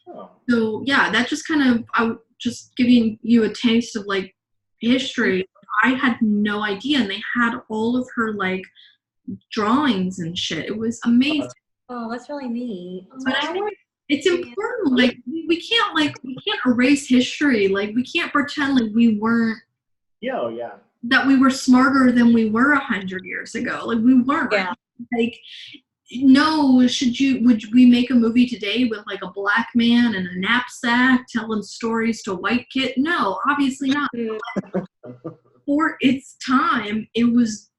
Oh. So yeah, that just kind of, I just giving you a taste of like history. I had no idea, and they had all of her like drawings and shit. It was amazing. Oh, that's really neat. But I think it's important. Like we can't erase history. Like we can't pretend like we weren't. Yeah, yeah. That we were smarter than we were 100 years ago. Like we weren't. Yeah. Like no, would we make a movie today with like a black man and a knapsack telling stories to a white kid? No, obviously not. For its time, it was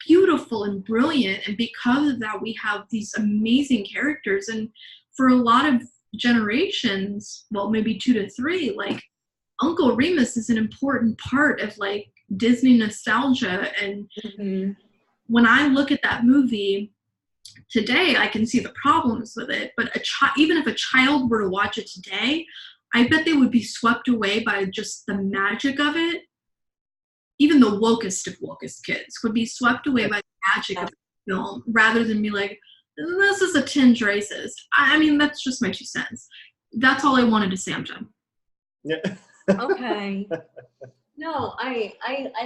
beautiful and brilliant, and because of that we have these amazing characters. And for a lot of generations, well, maybe 2 to 3, like Uncle Remus is an important part of like Disney nostalgia. And when I look at that movie today, I can see the problems with it, but even if a child were to watch it today, I bet they would be swept away by just the magic of it. Even the wokest of wokest kids would be swept away by the magic of the film rather than be like, this is a tinge racist. I mean, that's just my 2 cents. That's all I wanted to say. I'm done. Yeah. Okay. No, I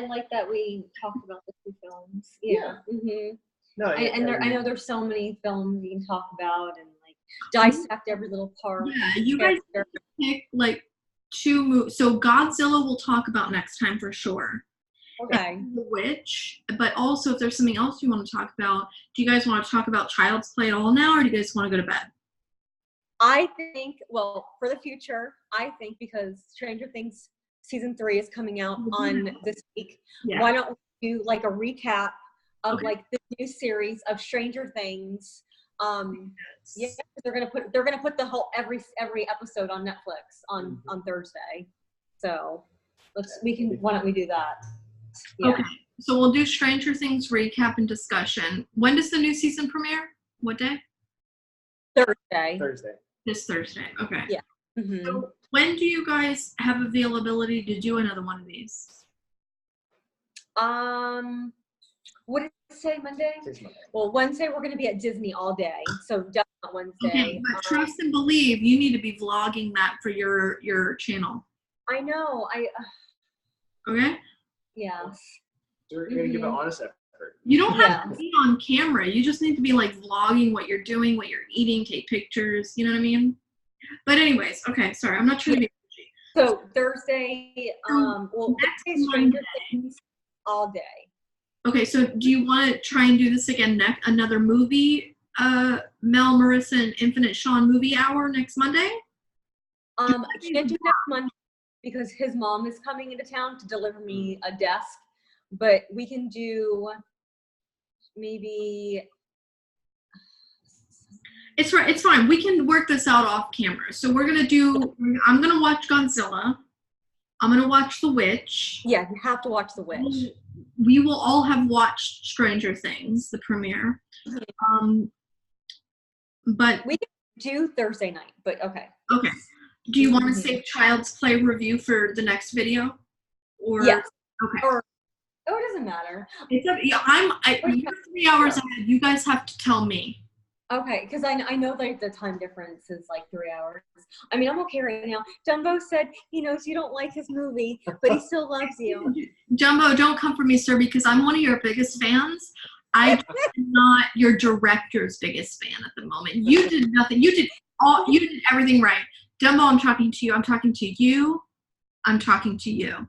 like that we talked about the 2 films. Yeah. Mm-hmm. No, I know there's so many films you can talk about and like dissect every little part. Yeah, you guys pick like 2 movies. So Godzilla we'll talk about next time for sure. Okay. The Witch, but also if there's something else you want to talk about, do you guys want to talk about Child's Play at all now, or do you guys want to go to bed? I think, well, for the future, I think because Stranger Things season 3 is coming out on this week, why don't we do like a recap of like the new series of Stranger Things? Yeah, they're gonna put the whole every episode on Netflix on Thursday. So why don't we do that? Yeah. Okay, so we'll do Stranger Things recap and discussion. When does the new season premiere? What day? Thursday. This Thursday. Okay. Yeah. Mm-hmm. So when do you guys have availability to do another one of these? What did it say, Monday? Well, Wednesday we're going to be at Disney all day, so definitely Wednesday. Okay, but trust and believe, you need to be vlogging that for your channel. I know. Okay? Yeah. So we're going to give an honest effort. You don't have to be on camera. You just need to be like vlogging what you're doing, what you're eating, take pictures. You know what I mean? But anyways, okay, sorry. I'm not trying to be pushy. So Thursday, next day, Stranger Things all day. Okay, so do you want to try and do this again another movie, Mel, Marissa, and Infinite Sean movie hour next Monday? I can't do next Monday because his mom is coming into town to deliver me a desk, but we can do maybe. It's right. It's fine. We can work this out off camera. So I'm gonna watch Godzilla. I'm gonna watch The Witch. Yeah, you have to watch The Witch. We will all have watched Stranger Things, the premiere. But we can do Thursday night. But okay. Okay. Do you want to save Child's Play review for the next video? Or yes. Okay. Or it doesn't matter. It's up. Yeah, you're 3 hours ahead. You guys have to tell me. Okay, because I know like the time difference is like 3 hours. I mean, I'm okay right now. Dumbo said he knows you don't like his movie, but he still loves you. Jumbo, don't come for me, sir, because I'm one of your biggest fans. I'm not your director's biggest fan at the moment. You did nothing. You did everything right. Dumbo, I'm talking to you. I'm talking to you. I'm talking to you.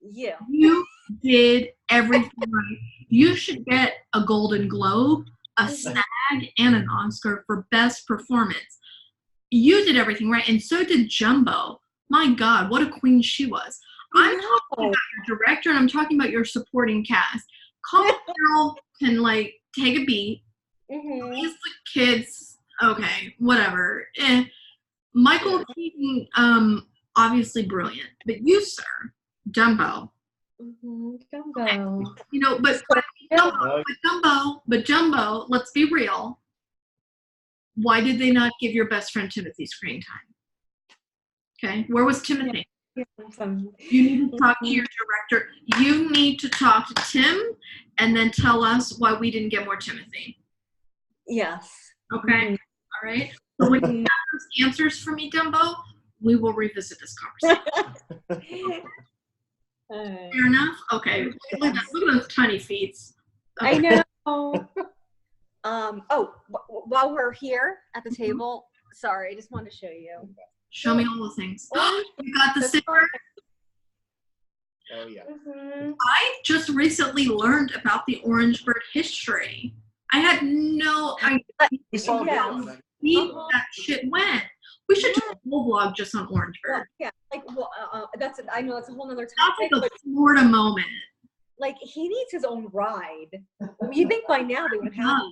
Yeah. You did everything right. You should get a Golden Globe, a SAG, and an Oscar for best performance. You did everything right, and so did Jumbo. My God, what a queen she was. I'm talking about your director, and I'm talking about your supporting cast. Colin Farrell can like take a beat. He's the kids. Okay, whatever. Michael Keaton, obviously brilliant, but you, sir, Dumbo, Dumbo. You know, but Jumbo, let's be real. Why did they not give your best friend Timothy screen time? Okay, where was Timothy? You need to talk to your director. You need to talk to Tim and then tell us why we didn't get more Timothy. Yes. Okay? All right? But when you have those answers for me, Dumbo, we will revisit this conversation. Fair enough? Okay. Look at those tiny feet. Okay. I know. While we're here at the table, sorry, I just wanted to show you. Show me all the things. You got the sticker? Oh, yeah. I just recently learned about the Orange Bird history. I had no idea that shit went. We should do a whole vlog just on Orange Bird. I know it's a whole nother topic. That's like a Florida moment. Like, he needs his own ride. You think by now they would have.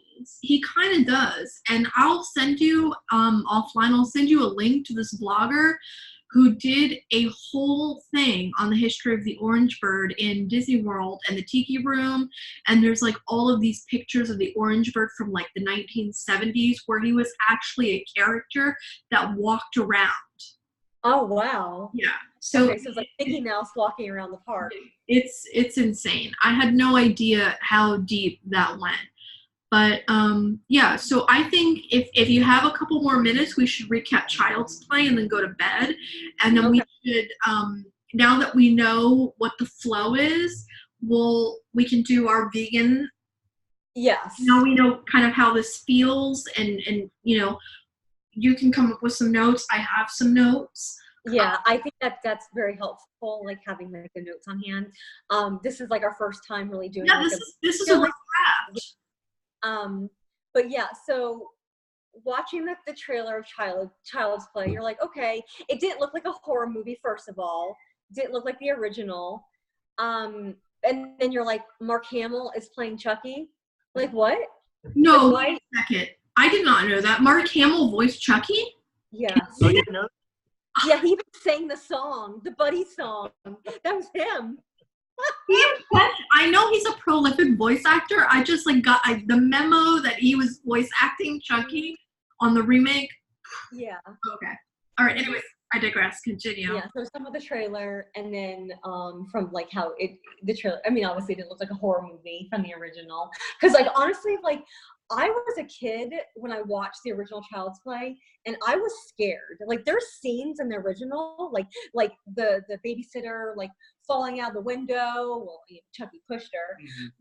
He kind of does. And I'll send you, offline, I'll send you a link to this blogger who did a whole thing on the history of the Orange Bird in Disney World and the Tiki Room. And there's like all of these pictures of the Orange Bird from like the 1970s where he was actually a character that walked around. Oh, wow. Yeah. So it's like Mickey Mouse walking around the park. It's insane. I had no idea how deep that went. But yeah, so I think if you have a couple more minutes, we should recap Child's Play and then go to bed. And then we should, now that we know what the flow is, we can do our vegan. Yes. Now we know kind of how this feels, and you know, you can come up with some notes. I have some notes. Yeah, I think that's very helpful, like having like the notes on hand. This is like our first time really doing. Yeah, this is a rough draft. But yeah, so watching the trailer of Child's Play, you're like, okay, it didn't look like a horror movie, first of all. It didn't look like the original. And then you're like, Mark Hamill is playing Chucky. Like, what? No, like, wait a second. I did not know that. Mark Hamill voiced Chucky? Yeah. So you know? Yeah, he even sang the song, the Buddy song. That was him. I know he's a prolific voice actor. I just like got the memo that he was voice acting Chucky on the remake. Yeah. Okay. All right. Anyway, I digress. Continue. Yeah. So some of the trailer, and then from like how the trailer. I mean, obviously, it didn't look like a horror movie from the original. Because like honestly, like I was a kid when I watched the original Child's Play, and I was scared. Like there's scenes in the original, like the babysitter like falling out the window. Well, you know, Chucky pushed her,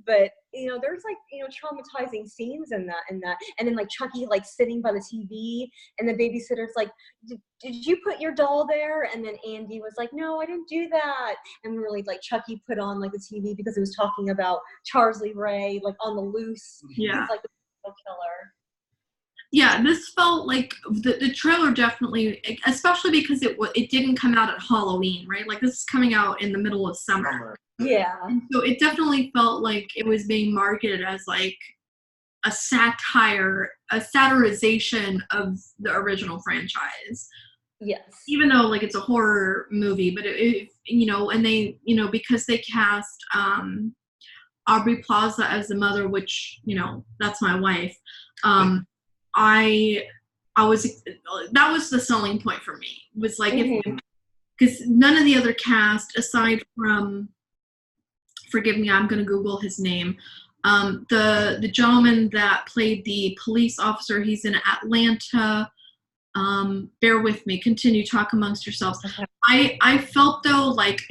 but you know, there's like, you know, traumatizing scenes in that, and then like Chucky like sitting by the TV, and the babysitter's like, did you put your doll there? And then Andy was like, no, I didn't do that. And really like Chucky put on like the TV because it was talking about Charles Lee Ray like on the loose. Yeah. He's like the killer. Yeah, this felt like the trailer definitely, especially because it didn't come out at Halloween, right? Like this is coming out in the middle of summer. Yeah. And so it definitely felt like it was being marketed as like a satire, a satirization of the original franchise. Yes. Even though like it's a horror movie, but it you know, and they, you know, because they cast Aubrey Plaza as the mother, which, you know, that's my wife. I was, that was the selling point for me. It was like, because none of the other cast, aside from, forgive me, I'm going to Google his name. The gentleman that played the police officer, he's in Atlanta. Bear with me. Continue, talk amongst yourselves. Okay. I felt though like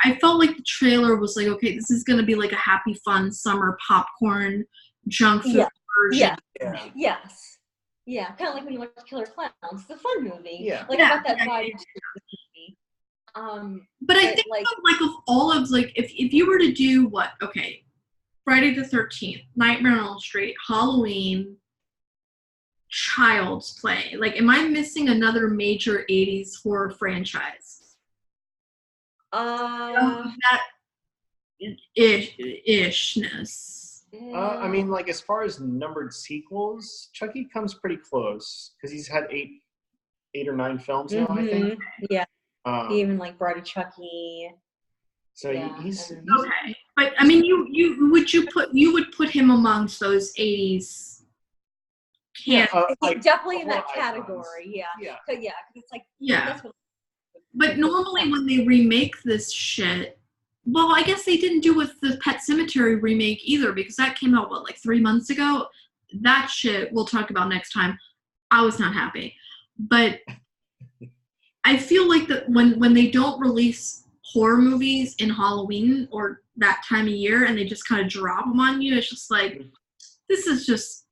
I felt like the trailer was like, okay, this is going to be like a happy, fun summer popcorn junk food version. Yeah. Yes. Yeah, kind of like when you watch Killer Clowns, the fun movie. Yeah. Like I got that vibe to the movie. But I think like of all of like if you were to do what, okay, Friday the 13th, Nightmare on Elm Street, Halloween, Child's Play, like am I missing another major 80s horror franchise? That ishness. I mean, like as far as numbered sequels, Chucky comes pretty close because he's had eight or nine films now, I think. Yeah. Even like Bride of Chucky. So Yeah. he's Okay, but I mean, you would put him amongst those 80s yeah, He's definitely in that icons. category. Yeah. Yeah. Cause it's like Yeah. that's what. But normally when they remake this shit, well, I guess they didn't do with the Pet Sematary remake either, because that came out, what, like 3 months ago? That shit we'll talk about next time. I was not happy. But I feel like that when they don't release horror movies in Halloween or that time of year and they just kind of drop them on you, it's just like, this is just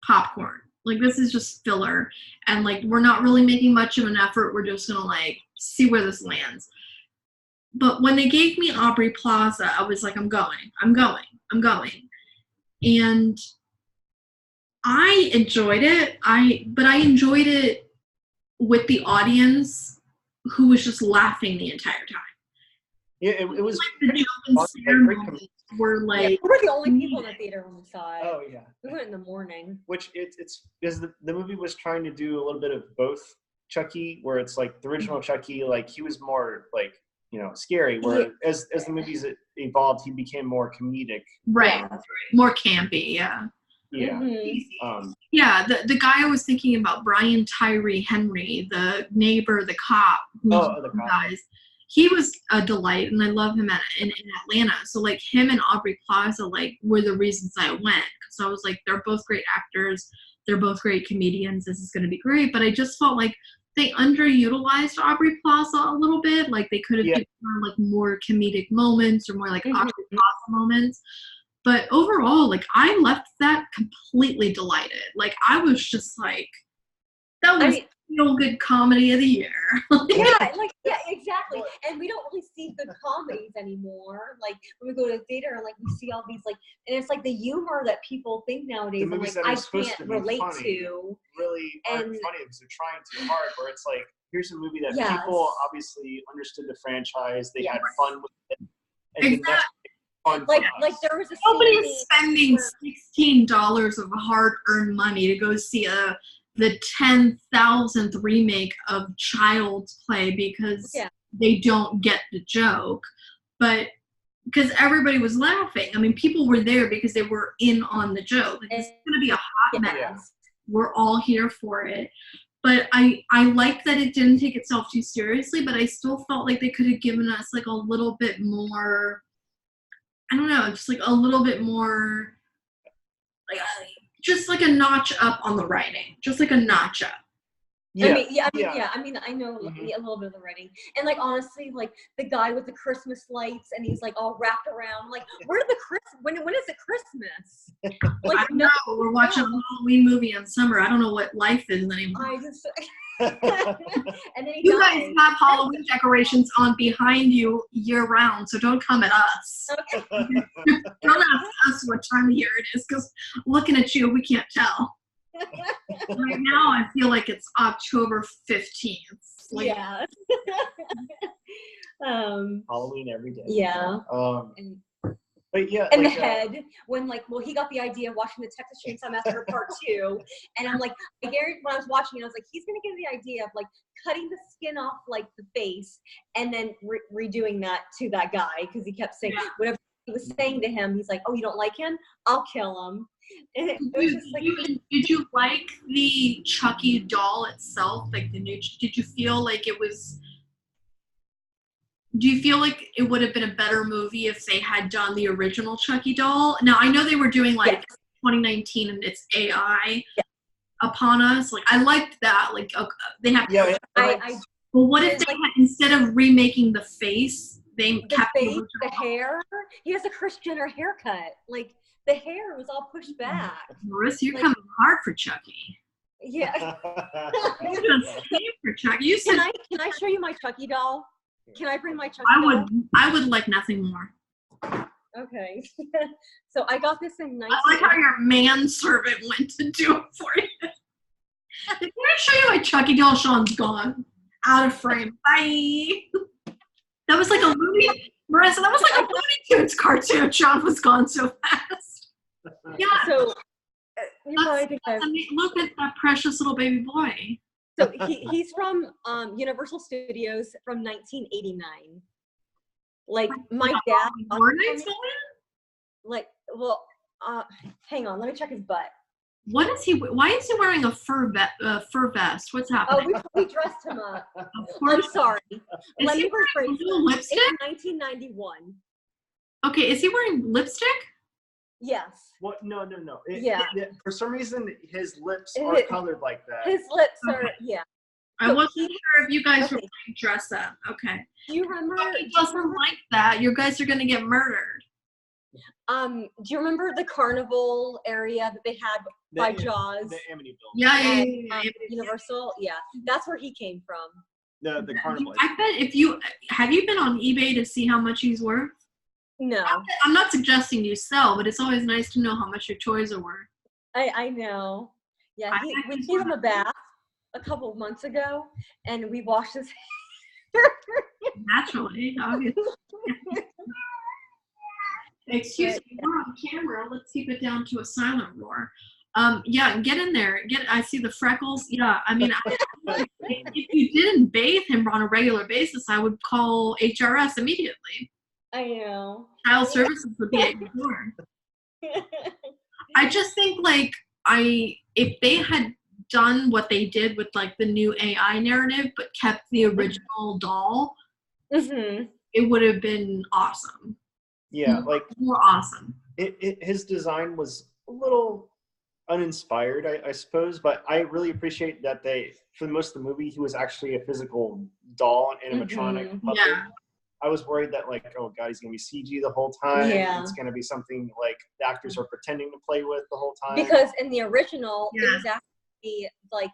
popcorn. Like, this is just filler. And, like, we're not really making much of an effort. We're just going to, like, see where this lands. But when they gave me Aubrey Plaza, I was like, I'm going. And I enjoyed it. But I enjoyed it with the audience who was just laughing the entire time. Yeah, it was like the jump and scare moments were like. Yeah, we were the only people in the theater when we saw it. Oh yeah. We went in the morning. Which it's because the movie was trying to do a little bit of both Chucky, where it's like the original Chucky, like he was more like, scary, where as the movies evolved, he became more comedic. Right. More campy, yeah. Yeah. Mm-hmm. Yeah, the guy I was thinking about, Brian Tyree Henry, the neighbor, the cop who dies. He was a delight, and I love him in Atlanta. So, like, him and Aubrey Plaza, like, were the reasons I went. Because I was like, they're both great actors. They're both great comedians. This is going to be great. But I just felt like they underutilized Aubrey Plaza a little bit. Like, they could have given her, like, more comedic moments or more, like, Aubrey Plaza moments. But overall, like, I left that completely delighted. Like, I was just like, that was feel-good comedy of the year. Yeah, exactly. And we don't really see good comedies anymore. Like, when we go to the theater and, like, we see all these, like, and it's like the humor that people think nowadays, and, like, I can't relate to. Really aren't funny because they're trying too hard, where it's like, here's a movie that people obviously understood the franchise. They had fun with it. And exactly. Like there was a nobody's spending $16 of hard-earned money to go see the 10,000th remake of Child's Play because they don't get the joke, but because everybody was laughing. I mean, people were there because they were in on the joke. Like, it's going to be a hot mess. We're all here for it. But I liked that it didn't take itself too seriously, but I still felt like they could have given us, like, a little bit more, I don't know, just, like, a little bit more, like, just, like, a notch up on the writing. Just, like, a notch up. I mean, I know a little bit of the writing. And, like, honestly, like, the guy with the Christmas lights and he's, like, all wrapped around. Like, where did when is it Christmas? Like, I don't know. We're watching a Halloween movie in summer. I don't know what life is anymore. And then you guys have Halloween decorations on behind you year round, so don't come at us. Okay. Don't ask us what time of year it is, because looking at you, we can't tell. Right now, I feel like it's October 15th. Like, yeah. Halloween every day. Yeah. But yeah, and like, the head, when he got the idea of watching the Texas Chainsaw Massacre Part 2, and I'm like, I guarantee when I was watching it, I was like, he's gonna get the idea of, like, cutting the skin off, like, the face, and then redoing that to that guy, because he kept saying whatever he was saying to him, he's like, oh, you don't like him? I'll kill him. And it was just like, did you like the Chucky doll itself? Like, did you feel like it was? Do you feel like it would have been a better movie if they had done the original Chucky doll? Now, I know they were doing, like, 2019 and it's AI upon us. Like, I liked that. Like, they have. Yeah, but what if they had, instead of remaking the face, they kept the hair? He has a Kris Jenner haircut. Like, the hair was all pushed back. Marissa, you're coming hard for Chucky. Yeah. For Chucky. You said, can I show you my Chucky doll? Can I bring my Chucky doll? I would like nothing more. Okay. So I got this in 19... I like how your manservant went to do it for you. Can I show you my Chucky doll? Sean's gone. Out of frame. Bye. That was like a Looney... Marissa, that was like a Looney Tunes cartoon. Sean was gone so fast. Yeah. So... look at that precious little baby boy. So he's from Universal Studios from 1989. Like my dad. Like, well, hang on, let me check his butt. Why is he wearing a fur vest? What's happening? Oh, we dressed him up. I'm sorry. Let me rephrase. Lipstick? It's 1991. Okay, is he wearing lipstick? Yes. What? No. For some reason, his lips are colored like that. His lips are, yeah. I wasn't sure if you guys were playing dress up. Okay. Do you remember? He doesn't like that. You guys are going to get murdered. Do you remember the carnival area that they had by Jaws? The Amityville. Yeah. Universal. Yeah, that's where he came from. The carnival. I bet have you been on eBay to see how much he's worth? No. I'm not suggesting you sell, but it's always nice to know how much your toys are worth. I know. Yeah, we gave him a bath a couple of months ago, and we washed his hair. Naturally, obviously. Excuse me, we're on camera. Let's keep it down to a silent roar. Yeah, get in there. I see the freckles. Yeah, I mean, if you didn't bathe him on a regular basis, I would call HRS immediately. I know. Child services would be at your door. I just think, like, if they had done what they did with, like, the new AI narrative, but kept the original doll, it would have been awesome. Yeah, like more awesome. His design was a little uninspired, I suppose, but I really appreciate that for most of the movie, he was actually a physical doll, an animatronic puppet. Yeah. I was worried that, like, oh god, he's gonna be CG the whole time. Yeah. It's gonna be something like the actors are pretending to play with the whole time. Because in the original, it was actually like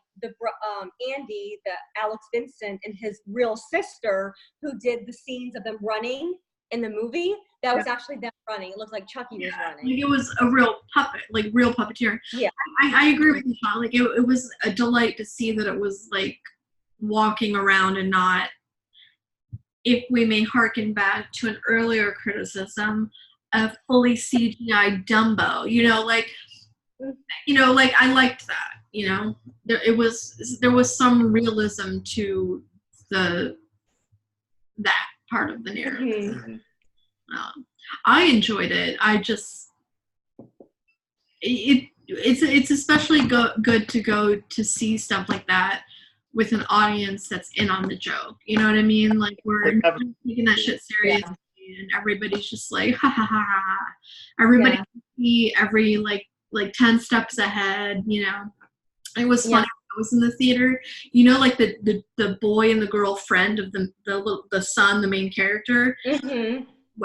Andy, the Alex Vincent, and his real sister who did the scenes of them running in the movie. That was actually them running. It looked like Chucky was running. Like, it was a real puppet, like real puppeteer. Yeah. I agree with you, Sean. Like, it was a delight to see that it was, like, walking around and not, if we may harken back to an earlier criticism, a fully CGI Dumbo. Like, I liked that. There was some realism to that part of the narrative. I enjoyed it. It's especially good to go to see stuff like that with an audience that's in on the joke. You know what I mean? Like, we're not taking that shit seriously, and everybody's just like, ha ha ha ha. Everybody can see every like 10 steps ahead. It was funny. I was in the theater. Like the boy and the girlfriend of the son, the main character.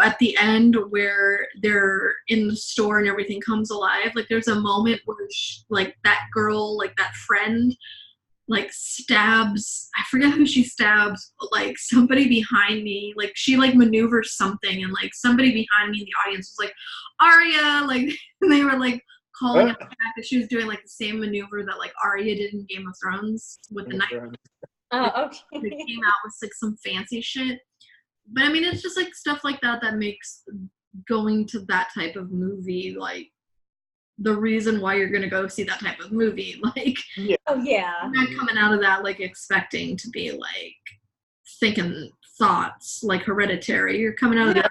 At the end, where they're in the store and everything comes alive, like, there's a moment where like that girl, like that friend, like, stabs, I forget who she stabs, but, like, somebody behind me, like, she, like, maneuvers something, and, like, somebody behind me in the audience was like, Arya, like, and they were, like, calling out the fact that she was doing, like, the same maneuver that, like, Arya did in Game of Thrones with the knife. Okay. It came out with, like, some fancy shit. But, I mean, it's just, like, stuff like that makes going to that type of movie, like, the reason why you're going to go see that type of movie. Like, I'm not coming out of that, like, expecting to be, like, thinking thoughts, like Hereditary. You're coming out of that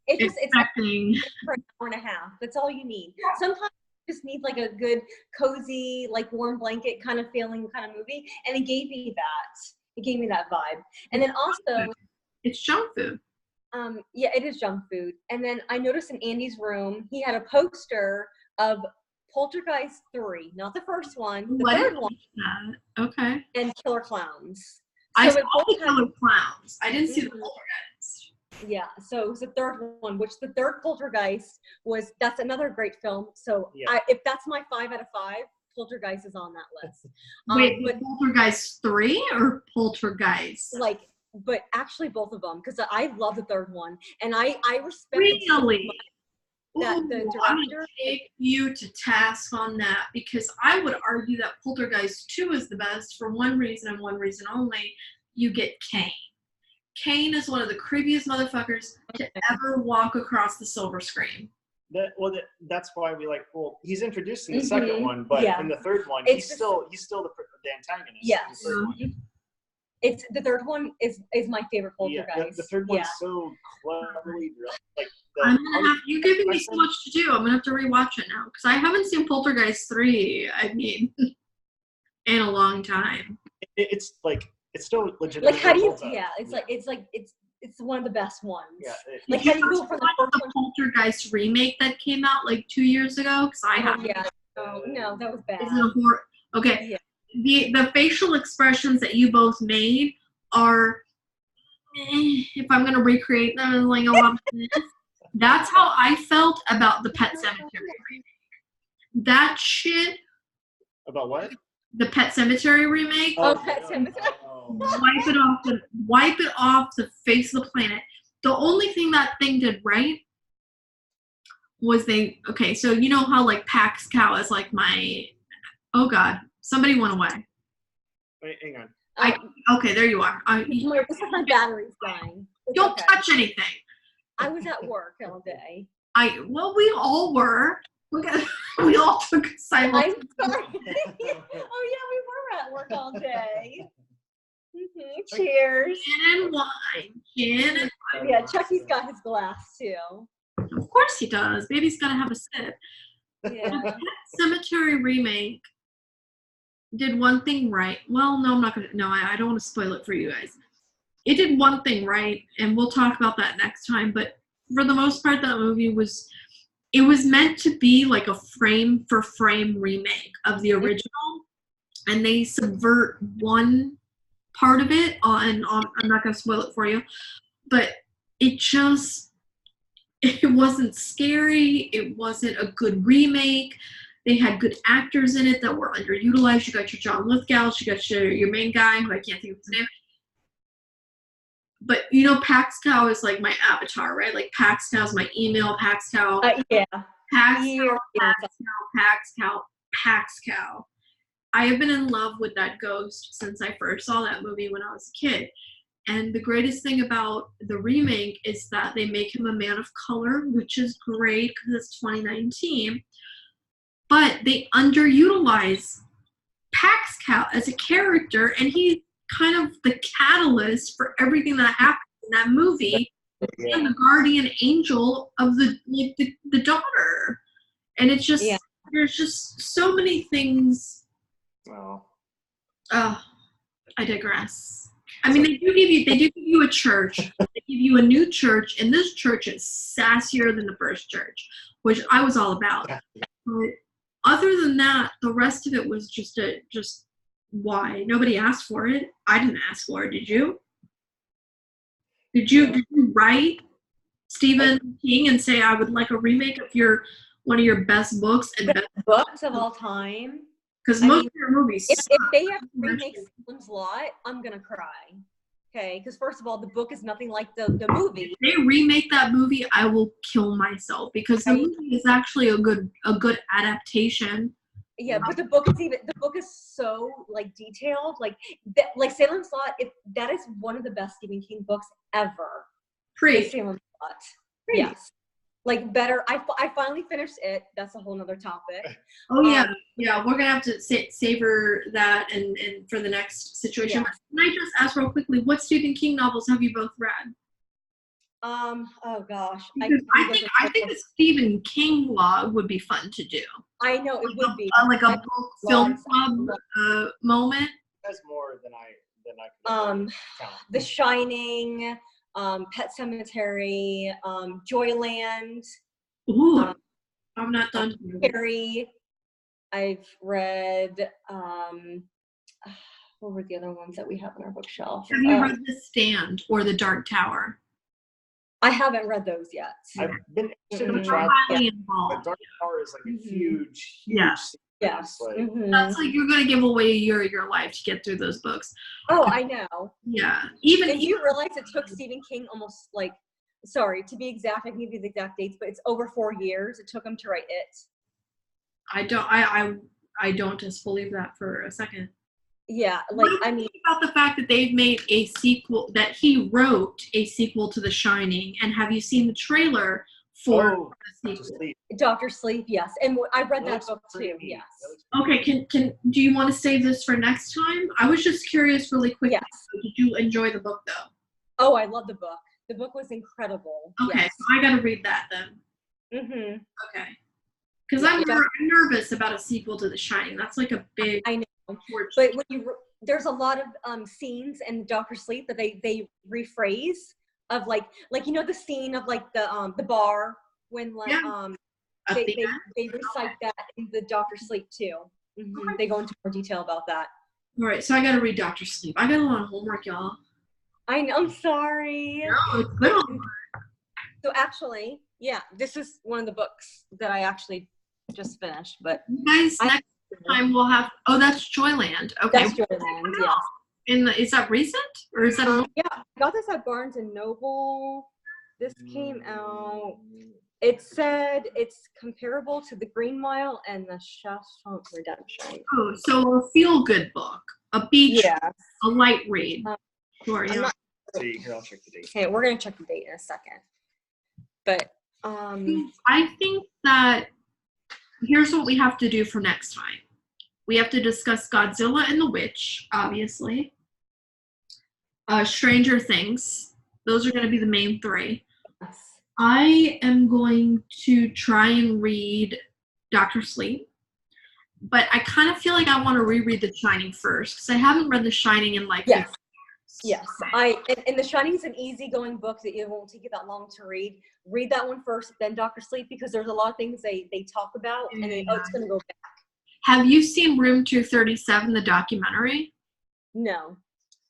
expecting. It's for an hour and a half. That's all you need. Sometimes you just need, like, a good, cozy, like, warm blanket kind of feeling kind of movie. And it gave me that. It gave me that vibe. And then also... It's junk food. Yeah, it is junk food. And then I noticed in Andy's room, he had a poster of Poltergeist 3, not the first one, the third one. Okay. And Killer Clowns. I saw Killer Clowns. I didn't see the Poltergeist. Yeah, so it was the third one, which the third Poltergeist that's another great film. So if that's my 5 out of 5, Poltergeist is on that list. Wait, but Poltergeist 3 or Poltergeist? But actually both of them, because I love the third one, and I respect really that the I'm director gonna take you to task on that, because I would argue that Poltergeist 2 is the best for one reason and one reason only. You get Kane. Kane is one of the creepiest motherfuckers to ever walk across the silver screen. That's why we like. Well, he's introduced in the second one, but in the third one, he's still the antagonist. Yes. It's the third one is my favorite Yeah, Poltergeist. the third one's so cleverly drawn. Like you're giving me so much to do. I'm gonna have to rewatch it now because I haven't seen Poltergeist 3. I mean, in a long time. It's like it's still legitimate. Like how do you? Yeah, it's one of the best ones. Yeah, like how do you go from the first one? Poltergeist remake that came out like 2 years ago? Because I haven't. Yeah. Oh no, that was bad. Is it a horror? Okay. Yeah. The facial expressions that you both made are, if I'm gonna recreate them in like a lot of minutes, that's how I felt about the Pet Sematary remake. That shit. About what? The Pet Sematary remake. Oh, Pet Sematary. Wipe it off the face of the planet. The only thing that thing did right was so you know how like Pax Cow is like my, oh god, somebody went away. Wait, hang on. Okay, there you are. This is my battery's dying. Don't touch anything. I was at work all day. We all were. We all took silence. I'm sorry. Oh yeah, we were at work all day. Mm-hmm. Cheers. Gin and wine. Yeah, Chucky's got his glass too. Of course he does. Baby's gotta have a sip. Yeah. The Pet Sematary remake did one thing right. Well, no, I'm not gonna. No, I don't want to spoil it for you guys. It did one thing right, and we'll talk about that next time. But for the most part, that movie was meant to be like a frame for frame remake of the original, and they subvert one part of it. And I'm not gonna spoil it for you, but it wasn't scary. It wasn't a good remake. They had good actors in it that were underutilized. You got your John Lithgow. You got your main guy, who I can't think of his name. But you know, Pax Cow is like my avatar, right? Like Pax Cow is my email. Pax Cow. Yeah. Pax Cow. I have been in love with that ghost since I first saw that movie when I was a kid. And the greatest thing about the remake is that they make him a man of color, which is great because it's 2019. But they underutilize Pax Cow as a character, and he's kind of the catalyst for everything that happens in that movie. Yeah. And the guardian angel of the daughter. And it's just there's just so many things. Wow. Oh, I digress. I mean, they do give you a church. They give you a new church, and this church is sassier than the first church, which I was all about. But other than that, the rest of it was just why? Nobody asked for it. I didn't ask for it. Did you? Did you write Stephen King and say I would like a remake of one of your best books and best books of all time? Because most of your movies. If they have to remake Salem's Lot, I'm gonna cry. Okay, because first of all, the book is nothing like the movie. If they remake that movie, I will kill myself because the movie is actually a good adaptation. Yeah, but the book is so like detailed, like Salem's Lot. That is one of the best Stephen King books ever. Salem's Lot. Yes. Like better. I finally finished it. That's a whole nother topic. Oh yeah, we're gonna have to savor that and for the next situation. Yeah. Can I just ask real quickly, what Stephen King novels have you both read? Oh gosh. I think a Stephen King vlog would be fun to do. I know it would be like a book film club moment. That's more than I could count. The Shining. Pet Sematary, Joyland. Ooh, I'm not done. Harry. I've read. What were the other ones that we have on our bookshelf? Have you read The Stand or The Dark Tower? I haven't read those yet. I've been interested in the trial. The Dark Tower is like a huge. Yes. That's like you're going to give away your life to get through those books. Oh, I know. Yeah. And you realize it took Stephen King almost to be exact, I can give you the exact dates, but it's over 4 years. It took him to write it. I don't disbelieve that for a second. Yeah, about the fact that they've made that he wrote a sequel to The Shining, and have you seen the trailer for the Dr. sequel. Sleep. Dr. Sleep, yes. And I read that looks book too, pretty neat. yes. That looks Okay, do you want to save this for next time? I was just curious really quickly. Yes. Did you enjoy the book though? Oh, I love the book. The book was incredible. Okay, Yes. so I gotta read that then. Mm-hmm. Okay. Because I'm nervous about a sequel to The Shining. That's like a big. I know. But when there's a lot of scenes in Dr. Sleep that they rephrase of like the scene of like the bar when like they recite that in the Dr. Sleep too. Mm-hmm. Okay. They go into more detail about that. All right, so I gotta read Dr. Sleep. I got a lot of homework, y'all. I know. I'm sorry. No, it's good. So actually, yeah, this is one of the books that I actually just finished. But You guys, next time we'll have. Oh, that's Joyland. Okay. That's Joyland. Yes. Is that recent or is that? Yeah, I got this at Barnes and Noble. This came out. It said it's comparable to The Green Mile and The Shawshank Redemption. Oh, so a feel-good book, a beach, Yeah. a light read. Sure, I'm yeah. not- See, here, I'll check the date. Okay, we're gonna check the date in a second. But I think that here's what we have to do for next time. We have to discuss Godzilla and the Witch, obviously. Stranger Things. Those are going to be the main three. yes. I am going to try and read Dr. Sleep. But I kind of feel like I want to reread The Shining first because I haven't read The Shining in like 50 Yes, and The Shining is an easygoing book that it won't take you that long to read. Read that one first, then Dr. Sleep, because there's a lot of things they talk about, and it's going to go back. Have you seen Room 237, the documentary? No.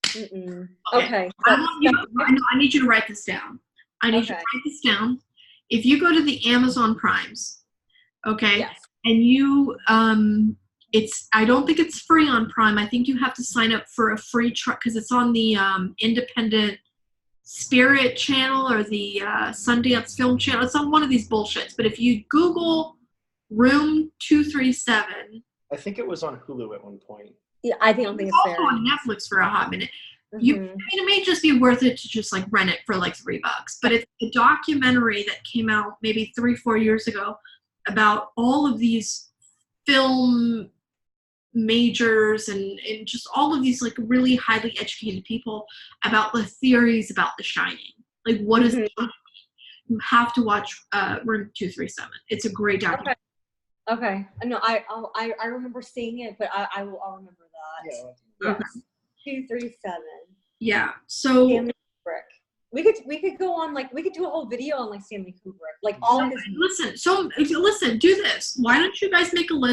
Mm-mm. Okay. I need you to write this down. I need you to write this down. If you go to the Amazon Primes, okay, yes. and you I don't think it's free on Prime. I think you have to sign up for a free trial because it's on the Independent Spirit channel or the Sundance Film channel. It's on one of these bullshits. But if you Google Room 237, I think it was on Hulu at one point. Yeah, I don't think it's also there. on Netflix for a hot minute. Mm-hmm. It may just be worth it to just like rent it for like $3. But it's a documentary that came out maybe 3-4 years ago about all of these film majors and just all of these like really highly educated people about the theories about The Shining. Like what is you have to watch Room 237. It's a great documentary. Okay. No, I remember seeing it, but I'll remember that. Yeah. Yes. 237. Yeah. So Stanley Kubrick. We could go on we could do a whole video on Stanley Kubrick, all his. Listen, do this. Why don't you guys make a list